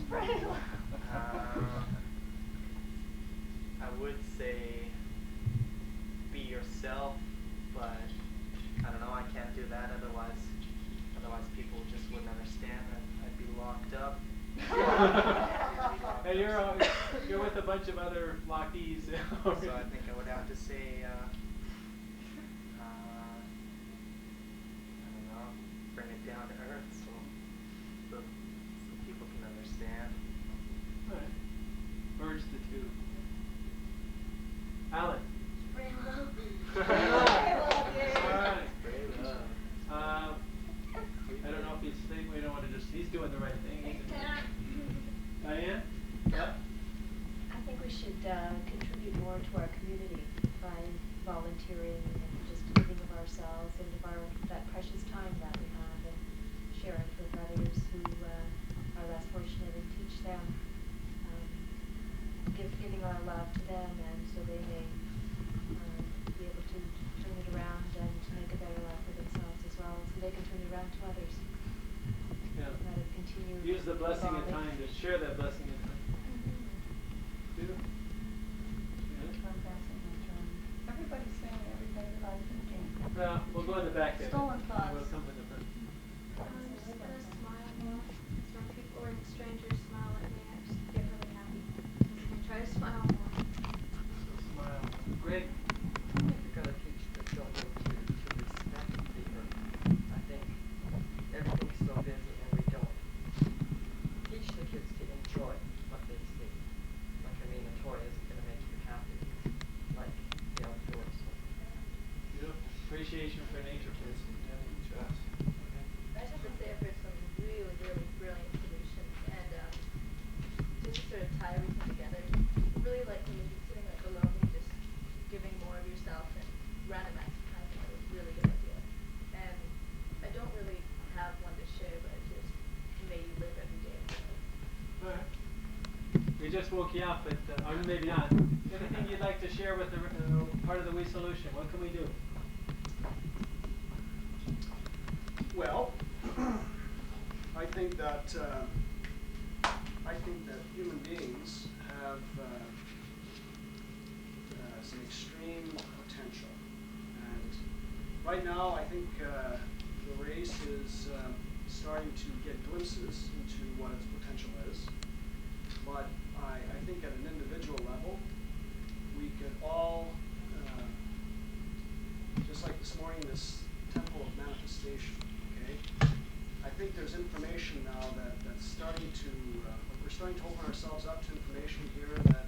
Spray love. I would say be yourself, but I don't know, I can't do that otherwise people just wouldn't understand and I'd be locked up. And you're with a bunch of other lockies. So I think I would have to say I don't know, bring it down to earth so people can understand. All right. Merge the two. Alan. Spray love. Spray love. All right. I don't know if he's thinking, we don't want to just, he's doing the right thing. Diane? Yeah? I think we should contribute more to our community by volunteering and just giving of ourselves and of that precious time that we have, and share it with others who are less fortunate, and teach them, giving our love to them, and so they may be able to turn it around and to make a better life for themselves as well, so they can turn it around to others. Yeah. Let it continue. Use the blessing of evolving. time to share that blessing of time. Beautiful. Everybody's saying everything that I'm thinking. We'll go in the back there. Stolen thoughts. We'll come with the front. I'm just gonna smile more. When people or strangers smile at me, I just get really happy. I try to smile more. Smile. Greg? I think we gotta teach the children to respect the earth. I think everything's so busy and we don't teach the kids to enjoy what they see. Like, I mean, a toy isn't gonna make you happy, like the outdoors. Beautiful. Appreciation for nature. I just have to say I've heard some really, really brilliant solutions, and just to sort of tie everything together, really like when you're sitting like alone and just giving more of yourself and random acts of kindness is a really good idea. And I don't really have one to share, but it just made you live every day. All right. We just woke you up, but or maybe not. Anything you'd like to share with the part of the We Solution? What can we do? Well, I think that human beings have some extreme potential, and right now I think the race is starting to get glimpses into what its potential is. But I think at an individual level, we could all, just like this morning, this temple of manifestation. I think there's information now that's starting to starting to open ourselves up to information here that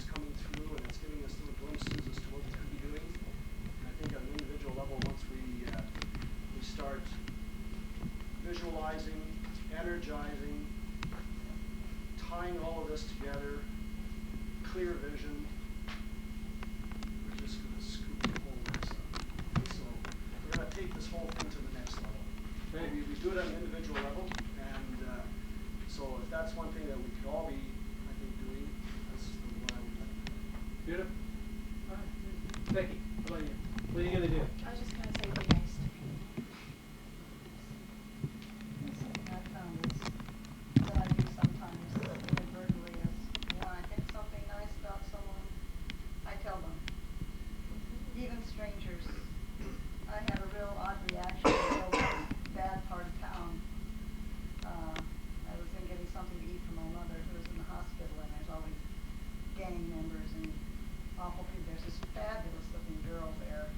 is coming through, and it's giving us little glimpses as to what we could be doing. And I think at an individual level, once we start visualizing, energizing, tying all of this together, clear vision, we're just going to scoop the whole mess up. And so we're going to take this whole thing to the next level. Right. We do it at an individual level, and so if that's one thing that we could all be, I think, doing, that's what I would like to do. Beautiful. All right. Becky, how about you? What are you going to do? I was just going to say be nice to people. Something I found is that I do sometimes inadvertently is when I think something nice about someone, I tell them. Even strangers. I had a real odd reaction in a real bad part of town. I was in getting something to eat for my mother who was in the hospital, and there's all these gang members and awful people. There's this fabulous looking girl there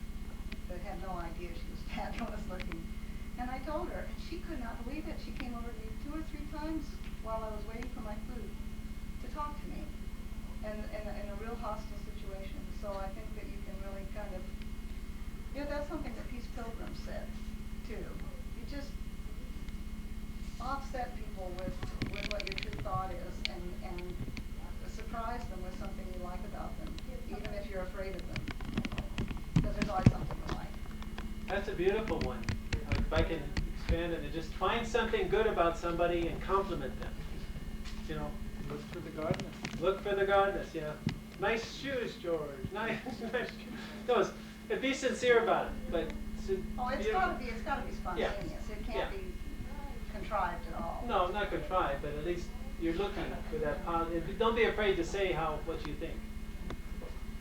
that had no idea she was fabulous looking. And I told her, and she could not believe it. She came over to me 2 or 3 times while I was waiting for my food to talk to me, and in a real hostile situation. So I think that you can really kind of, that's something that Peace Pilgrim said too. You just offset people with what your true thought is, and surprise them with something you like about them, even if you're afraid of them, because there's always something you like. That's a beautiful one. If I can expand it, and just find something good about somebody and compliment them. You know, Look for the gardener. look for the goodness. Yeah, nice shoes, George. Nice shoes. No, be sincere about it. But It's got to be spontaneous. It can't be contrived at all. No, not contrived, but at least you're looking for that positive. Don't be afraid to say what you think.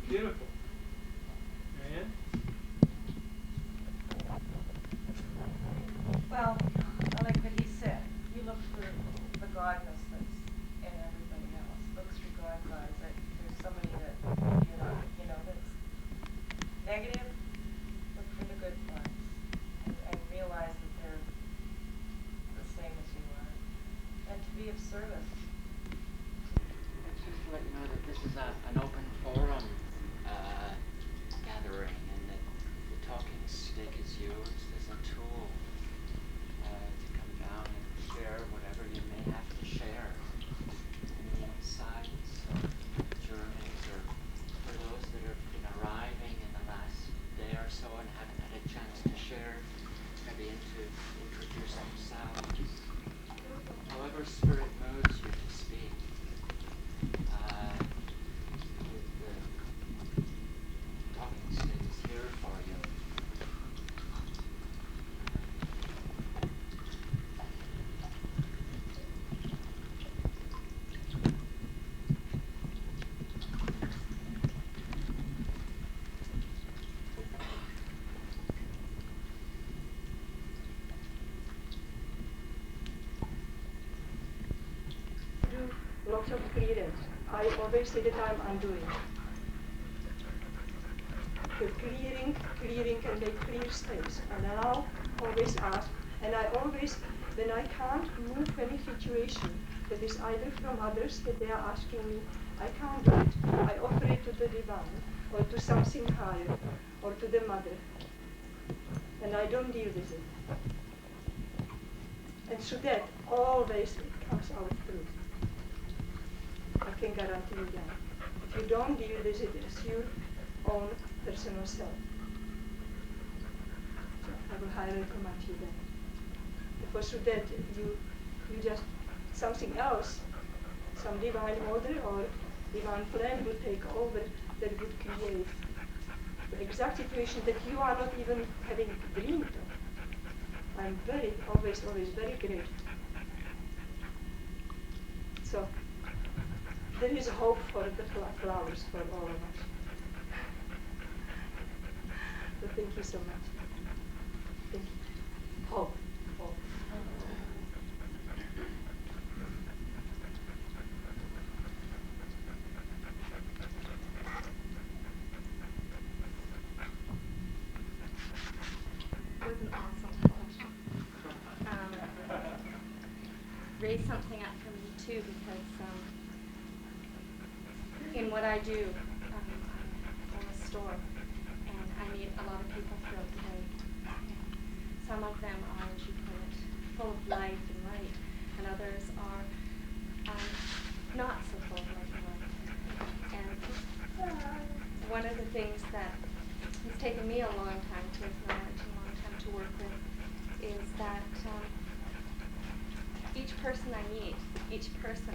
Beautiful. Marianne? Well, I like what he said. You look for the godness that's in everybody else. Look through God's eyes. That there's somebody that that's negative. Look for the good parts, and realize that they're the same as you are, and to be of service. It's just to let you know that this is an open forum gathering, and that the talking stick is yours as a tool to come down and share whatever you may have to share. Any insights or journeys, or for those that have been arriving in the last day or so and haven't had a chance to share, maybe to introduce themselves. However spirit moves you to speak. The talking stick is here for you. Do lots of clearance. I always say that I'm undoing. The clearing can make clear space. And I now always ask, and I always, when I can't move any situation that is either from others that they are asking me, I can't do it. I offer it to the divine, or to something higher, or to the mother. And I don't deal with it. And so that always it comes out through. I can guarantee you that. If you don't deal with it as your own personal self, so I will highly recommend you that. Because so that you just, something else, some divine order or divine plan would take over that would create the exact situation that you are not even having dreamed of. I'm always very grateful. So, there is hope for the flowers for all of us. So thank you so much. Thank you. Hope. Hope. It was an awesome question. raised something up for me too, because in what I do, I own a store, and I meet a lot of people throughout the day. And some of them are, as you put it, full of life and light, and others are not so full of life and light. And one of the things that has taken me a long time to acknowledge and a long time to work with is that each person I meet, each person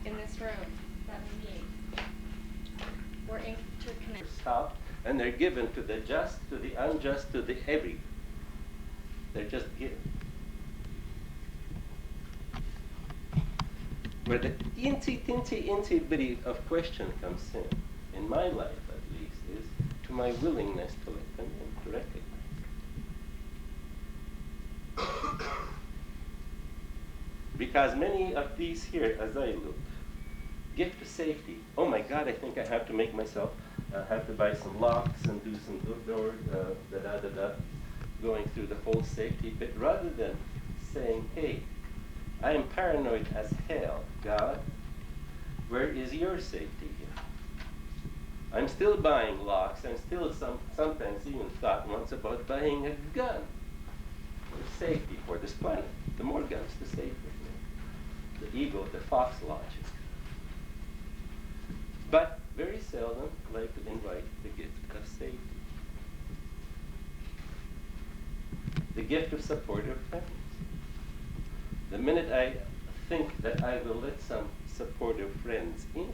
in this room that we meet, we're interconnected. Stopped, and they're given to the just, to the unjust, to the every. They're just given. Where the teensy bitty of question comes in my life at least, is to my willingness to let them in, to recognize. Because many of these here, as I look, gift to safety. Oh my God, I think I have to make myself, have to buy some locks and do some door, going through the whole safety bit, rather than saying, hey, I am paranoid as hell, God. Where is your safety here? I'm still buying locks. I'm still sometimes even thought once about buying a gun for safety for this planet. The more guns, the safer. The ego, the fox logic. But very seldom like to invite the gift of safety. The gift of supportive friends. The minute I think that I will let some supportive friends in,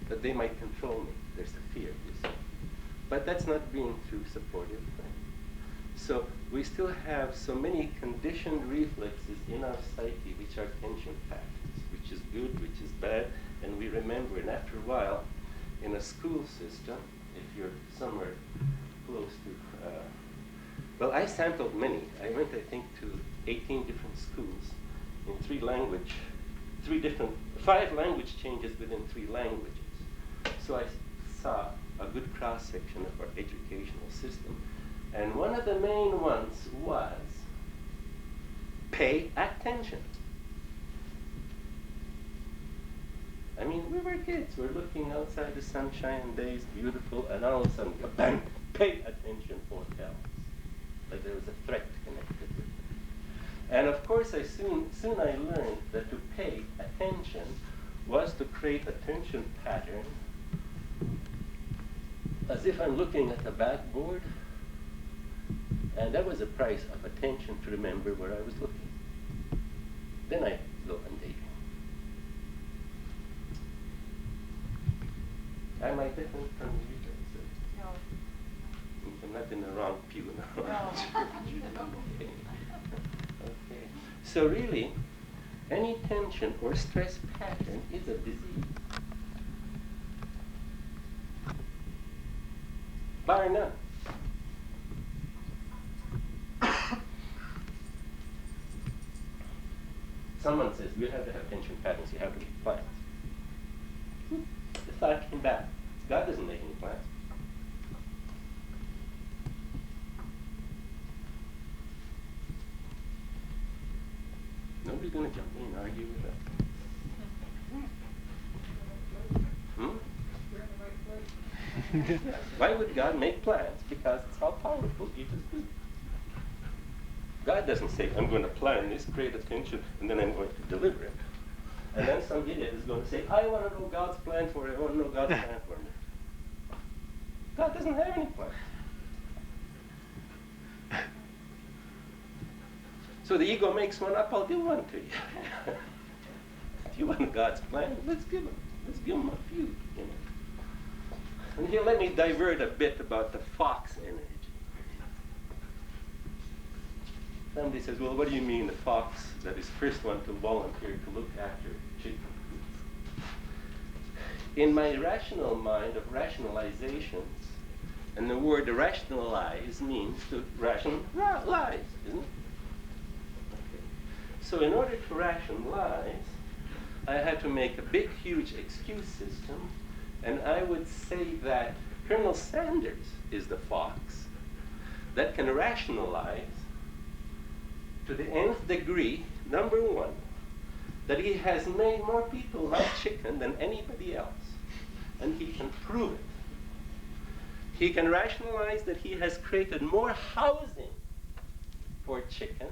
that they might control me, there's a fear, you see. But that's not being true supportive friends. So we still have so many conditioned reflexes in our psyche which are tension patterns, which is good, which is bad, and we remember. And after a while, in a school system, if you're somewhere close to, well, I sampled many. I went, I think, to 18 different schools in 5 language changes within 3 languages. So I saw a good cross-section of our educational system. And one of the main ones was pay attention. I mean, we were kids. We're looking outside the sunshine days, beautiful, and all of a sudden, bang, pay attention, hotels. Like there was a threat connected with it. And of course, soon I learned that to pay attention was to create a tension pattern as if I'm looking at the backboard. And that was the price of attention, to remember where I was looking. Then I go and daydream. Am I different from you guys? No. I'm not in the wrong pew now. No. Okay. Okay. So really, any tension or stress pattern is a disease. Bar none. Someone says, you have to have tension patterns, you have to make plans. The thought came back. God doesn't make any plans. Nobody's going to jump in and argue with that. Why would God make plans? Because it's how powerful it is good. God doesn't say, I'm going to plan this, create attention, and then I'm going to deliver it. And then some idiot is going to say, I want to know God's plan for it. I want to know God's plan for me. God doesn't have any plans. So the ego makes one up, I'll give one to you. If you want God's plan, let's give him a few, you know. And here, let me divert a bit about the fox energy. Somebody says, well, what do you mean the fox that is first one to volunteer to look after chicken? In my rational mind of rationalizations, and the word rationalize means to rationalize, isn't it? Okay. So in order to rationalize, I had to make a big, huge excuse system, and I would say that Colonel Sanders is the fox that can rationalize to the nth degree, number one, that he has made more people like chicken than anybody else. And he can prove it. He can rationalize that he has created more housing for chicken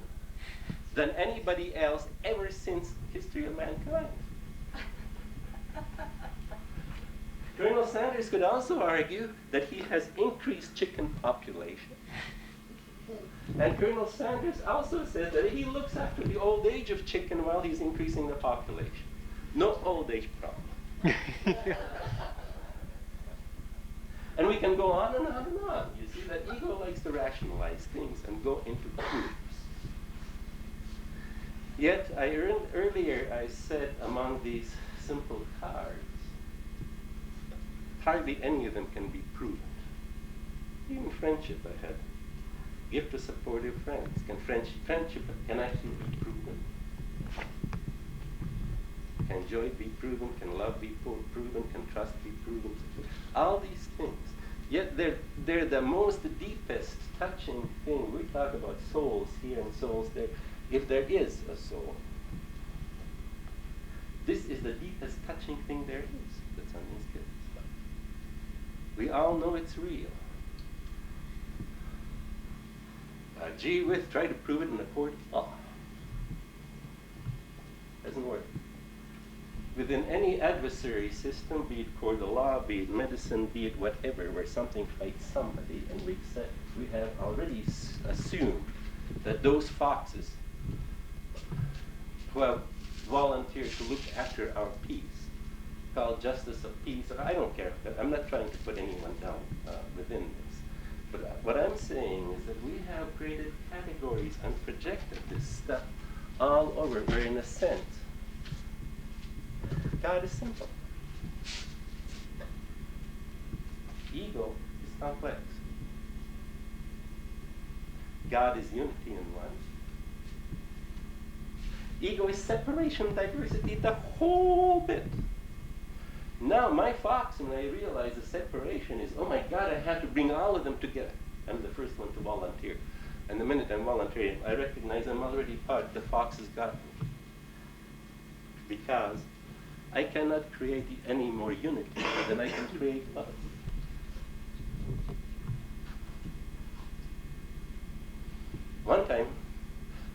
than anybody else ever since history of mankind. Colonel Sanders could also argue that he has increased chicken population. And Colonel Sanders also says that he looks after the old age of chicken while he's increasing the population. No old age problem. And we can go on and on and on. You see that ego likes to rationalize things and go into proofs. Yet, earlier I said among these simple cards, hardly any of them can be proven. Even friendship I had. Gift of supportive friends. Friendship can actually be proven? Can joy be proven? Can love be proven? Can trust be proven? All these things. Yet they're the most deepest touching thing. We talk about souls here and souls there. If there is a soul, this is the deepest touching thing there is that's on these gifts. We all know it's real. Gee whiz, try to prove it in a court of law. Doesn't work. Within any adversary system, be it court of law, be it medicine, be it whatever, where something fights somebody, and we have already assumed that those foxes who have volunteered to look after our peace, called justice of peace, or I don't care, I'm not trying to put anyone down within this. But what I'm saying is that we have created categories and projected this stuff all over, where in a sense, God is simple. Ego is complex. God is unity in one. Ego is separation, diversity, the whole bit. Now my fox, when I realize the separation is, oh my God, I have to bring all of them together. I'm the first one to volunteer. And the minute I'm volunteering, I recognize I'm already part. The fox has got me. Because I cannot create any more unity than I can create love. One time,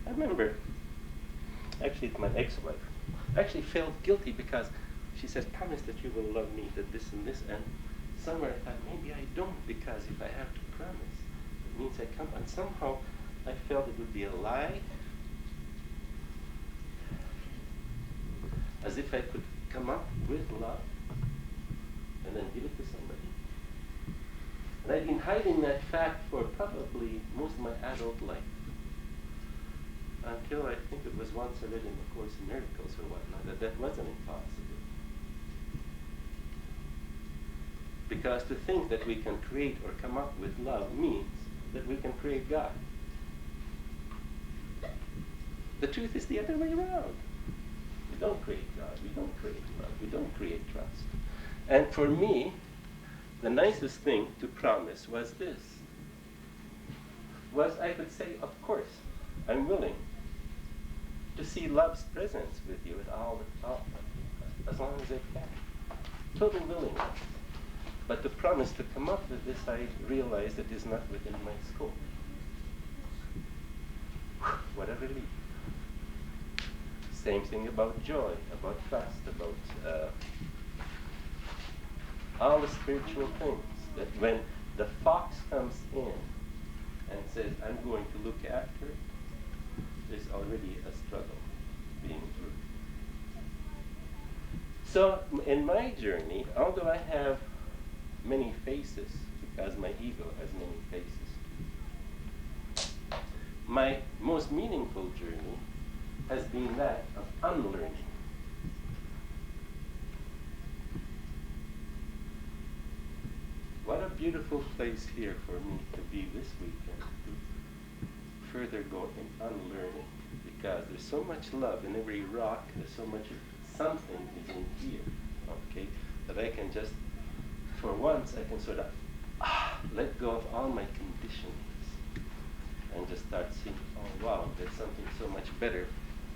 I remember, actually it's my ex-wife, I actually felt guilty because she said, promise that you will love me, that this and this, and somewhere I thought, maybe I don't, because if I have to promise, it means I come, and somehow I felt it would be a lie, as if I could come up with love, and then give it to somebody. And I've been hiding that fact for probably most of my adult life, until I think it was once I read in the Course in Miracles or whatnot, that wasn't impossible. Because to think that we can create or come up with love means that we can create God. The truth is the other way around. We don't create God, we don't create love, we don't create trust. And for me, the nicest thing to promise was this. Was I could say, of course, I'm willing to see love's presence with you at all as long as I can. Total willingness. But the promise to come up with this, I realize it is not within my scope. What a relief. Same thing about joy, about trust, about all the spiritual things. That when the fox comes in and says, I'm going to look after it, there's already a struggle being through. So in my journey, although I have many faces, because my ego has many faces, my most meaningful journey has been that of unlearning. What a beautiful place here for me to be this weekend, to further go in unlearning, because there's so much love in every rock, there's so much, something is in here, okay, that I can just, for once, I can sort of let go of all my conditionings and just start seeing, oh wow, there's something so much better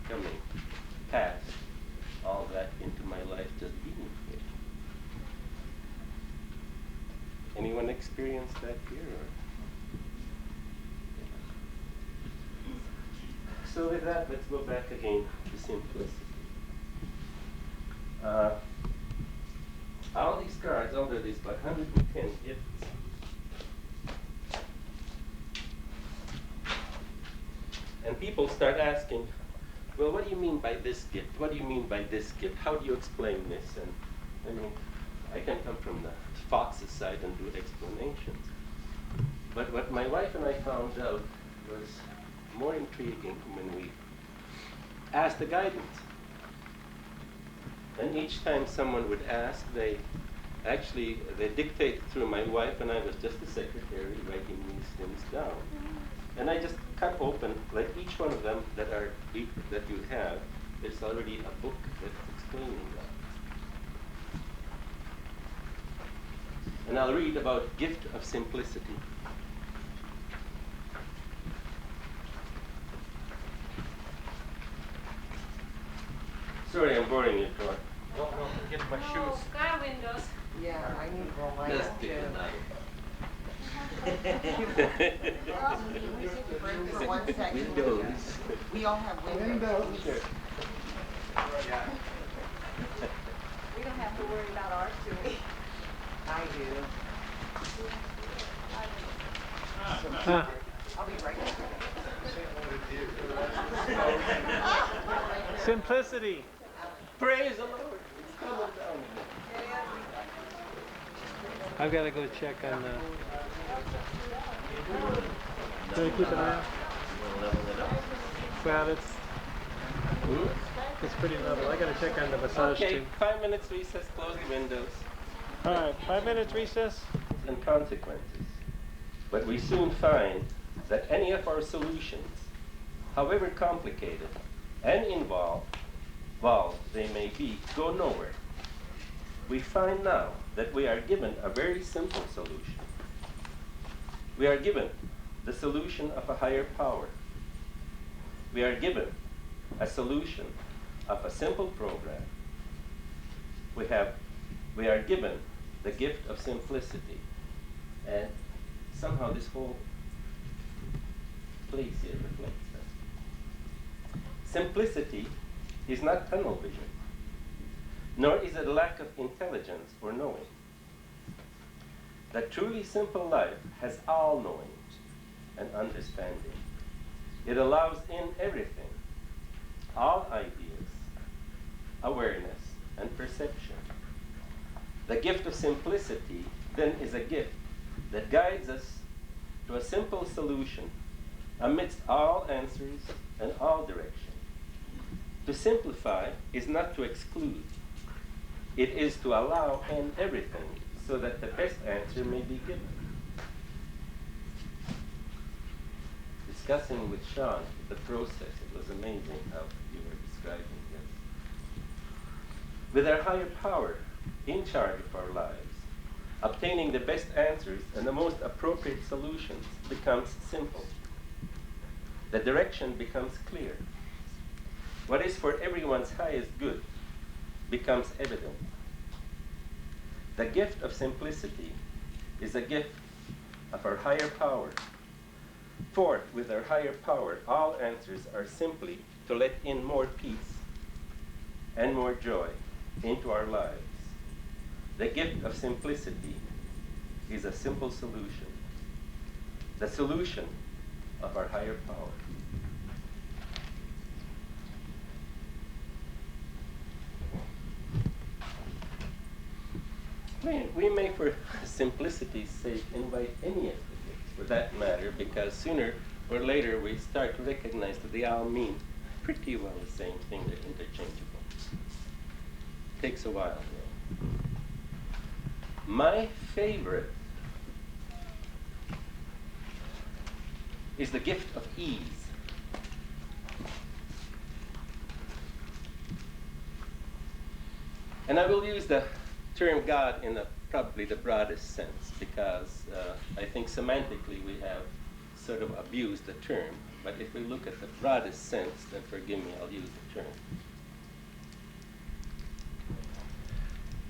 coming past experienced that here? Or? So with that, let's go back again to simplicity. All these cards, although there's about 110 gifts, and people start asking, well, what do you mean by this gift? What do you mean by this gift? How do you explain this? And I mean, I can come from the Fox's side and do explanations. But what my wife and I found out was more intriguing when we asked the guidance. And each time someone would ask, they dictated through my wife, and I was just the secretary writing these things down. And I just cut open, like each one of them that you have, there's already a book that's explaining that. And I'll read about gift of simplicity. Sorry, I'm boring you, Troy. No, get my Oh, car windows. Yeah, I need more light Just too. pick another. For 1 second. Windows. We all have windows. Sure. Yeah. We don't have to worry about ours, do we? I do. I'll be right back. Simplicity. Praise the Lord. It's coming down. I've got to go check on the... Can I keep an eye out? We'll level it up. Well, it's pretty level. I got to check on the massage Okay, too. 5 minutes recess, close the windows. All right, 5 minutes recess. And consequences. But we soon find that any of our solutions, however complicated and involved they may be, go nowhere. We find now that we are given a very simple solution. We are given the solution of a higher power. We are given a solution of a simple program. We are given the gift of simplicity. And somehow this whole place here reflects that. Simplicity is not tunnel vision, nor is it a lack of intelligence or knowing. The truly simple life has all knowing and understanding. It allows in everything, all ideas, awareness, and perception. The gift of simplicity then is a gift that guides us to a simple solution amidst all answers and all direction. To simplify is not to exclude. It is to allow in everything so that the best answer may be given. Discussing with Sean the process, it was amazing how you were describing this. With our higher power in charge of our lives, obtaining the best answers and the most appropriate solutions becomes simple. The direction becomes clear. What is for everyone's highest good becomes evident. The gift of simplicity is a gift of our higher power. Forth with our higher power, all answers are simply to let in more peace and more joy into our lives. The gift of simplicity is a simple solution. The solution of our higher power. We may, for simplicity's sake, invite any of the gifts, for that matter, because sooner or later we start to recognize that they all mean pretty well the same thing. They're interchangeable. Takes a while, though. My favorite is the gift of ease. And I will use the term God in probably the broadest sense, because I think semantically we have sort of abused the term. But if we look at the broadest sense, then forgive me, I'll use the term.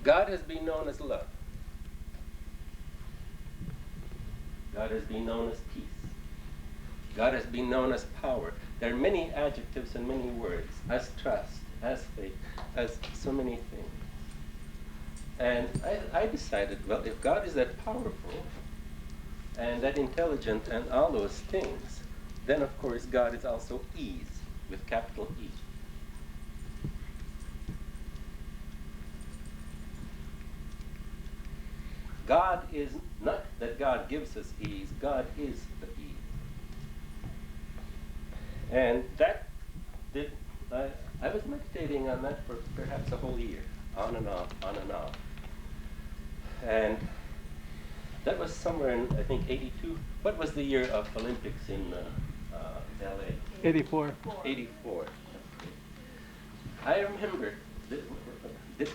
God has been known as love. God has been known as peace. God has been known as power. There are many adjectives and many words, as trust, as faith, as so many things. And I decided, well, if God is that powerful and that intelligent and all those things, then of course God is also ease, with capital E. God is not that God gives us ease, God is the ease. And that did, I was meditating on that for perhaps a whole year, on and off, on and off. And that was somewhere in, I think, 82. What was the year of Olympics in LA? 84. 84. Okay. I remember, did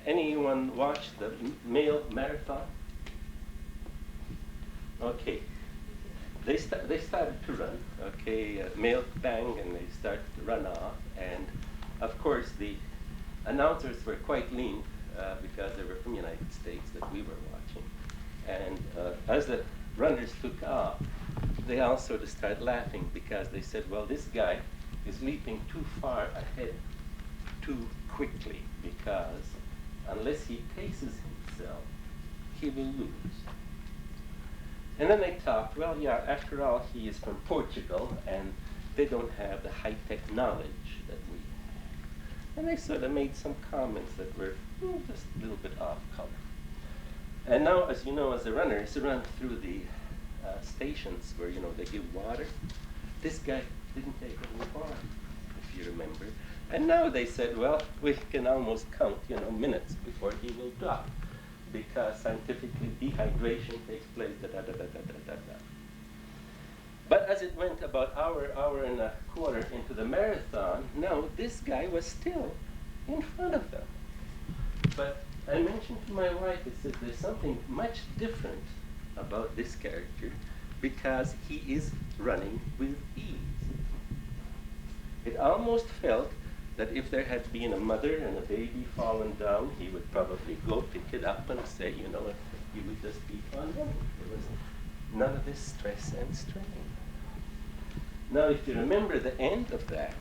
anyone watch the male marathon? Okay. They started to run, okay, male bang, and they started to run off. And of course, the announcers were quite lean because they were from the United States that we were watching. And as the runners took off, they all sort of started laughing because they said, well, this guy is leaping too far ahead too quickly, because unless he paces himself, he will lose. And then they talked, well, yeah, after all, he is from Portugal, and they don't have the high-tech knowledge that we have. And they sort of made some comments that were just a little bit off color. And now, as you know, as the runners run through the stations where, you know, they give water, this guy didn't take any water, if you remember. And now they said, well, we can almost count, you know, minutes before he will drop, because scientifically dehydration takes place, da-da-da-da-da-da-da. But as it went about hour and a quarter into the marathon, now this guy was still in front of them. But I mentioned to my wife, I said, there's something much different about this character, because he is running with ease. It almost felt that if there had been a mother and a baby fallen down, he would probably go pick it up and say, you know, he would just keep on running. There was none of this stress and strain. Now, if you remember the end of that,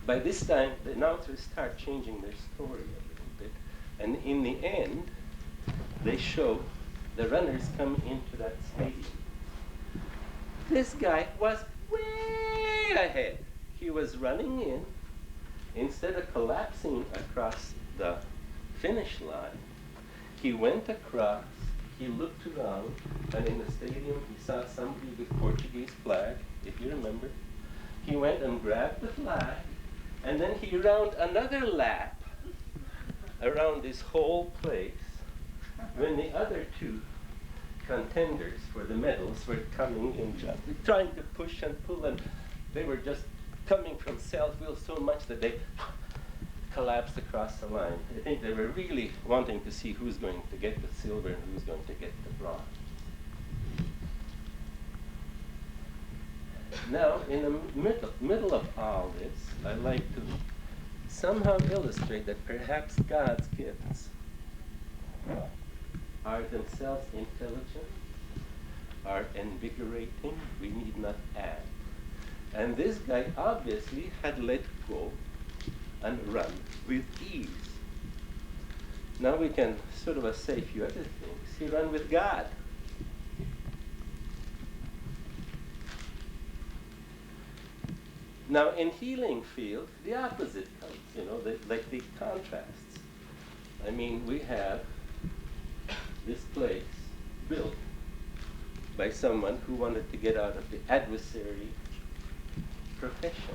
by this time, the announcers start changing their story a little bit. And in the end, they show the runners come into that stadium. This guy was way ahead. He was running in. Instead of collapsing across the finish line, he went across, he looked around, and in the stadium he saw somebody with Portuguese flag, if you remember. He went and grabbed the flag, and then he ran another lap around this whole place when the other two contenders for the medals were coming in, trying to push and pull, and they were just coming from self-will so much that they collapsed across the line. I think they were really wanting to see who's going to get the silver and who's going to get the bronze. Now, in the middle of all this, I like to somehow illustrate that perhaps God's gifts are themselves intelligent, are invigorating, we need not add. And this guy obviously had let go and run with ease. Now we can sort of say a few other things. He ran with God. Now in healing field, the opposite comes, you know, like the contrasts. I mean, we have this place built by someone who wanted to get out of the adversary profession.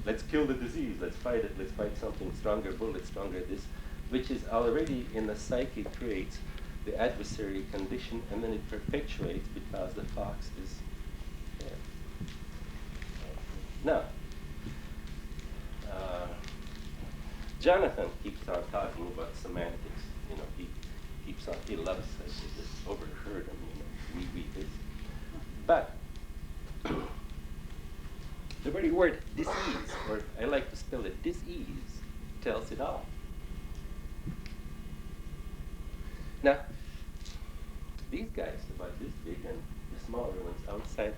Let's kill the disease, let's fight it, let's fight something stronger, bullets stronger, this, which is already in the psyche creates the adversary condition, and then it perpetuates because the fox is there. Now, Jonathan keeps on talking about semantics. You know, he keeps on, he loves us. I just overheard him, you know, we this. But the very word dis-ease, or I like to spell it dis-ease, tells it all. Now, these guys about this big and the smaller ones outside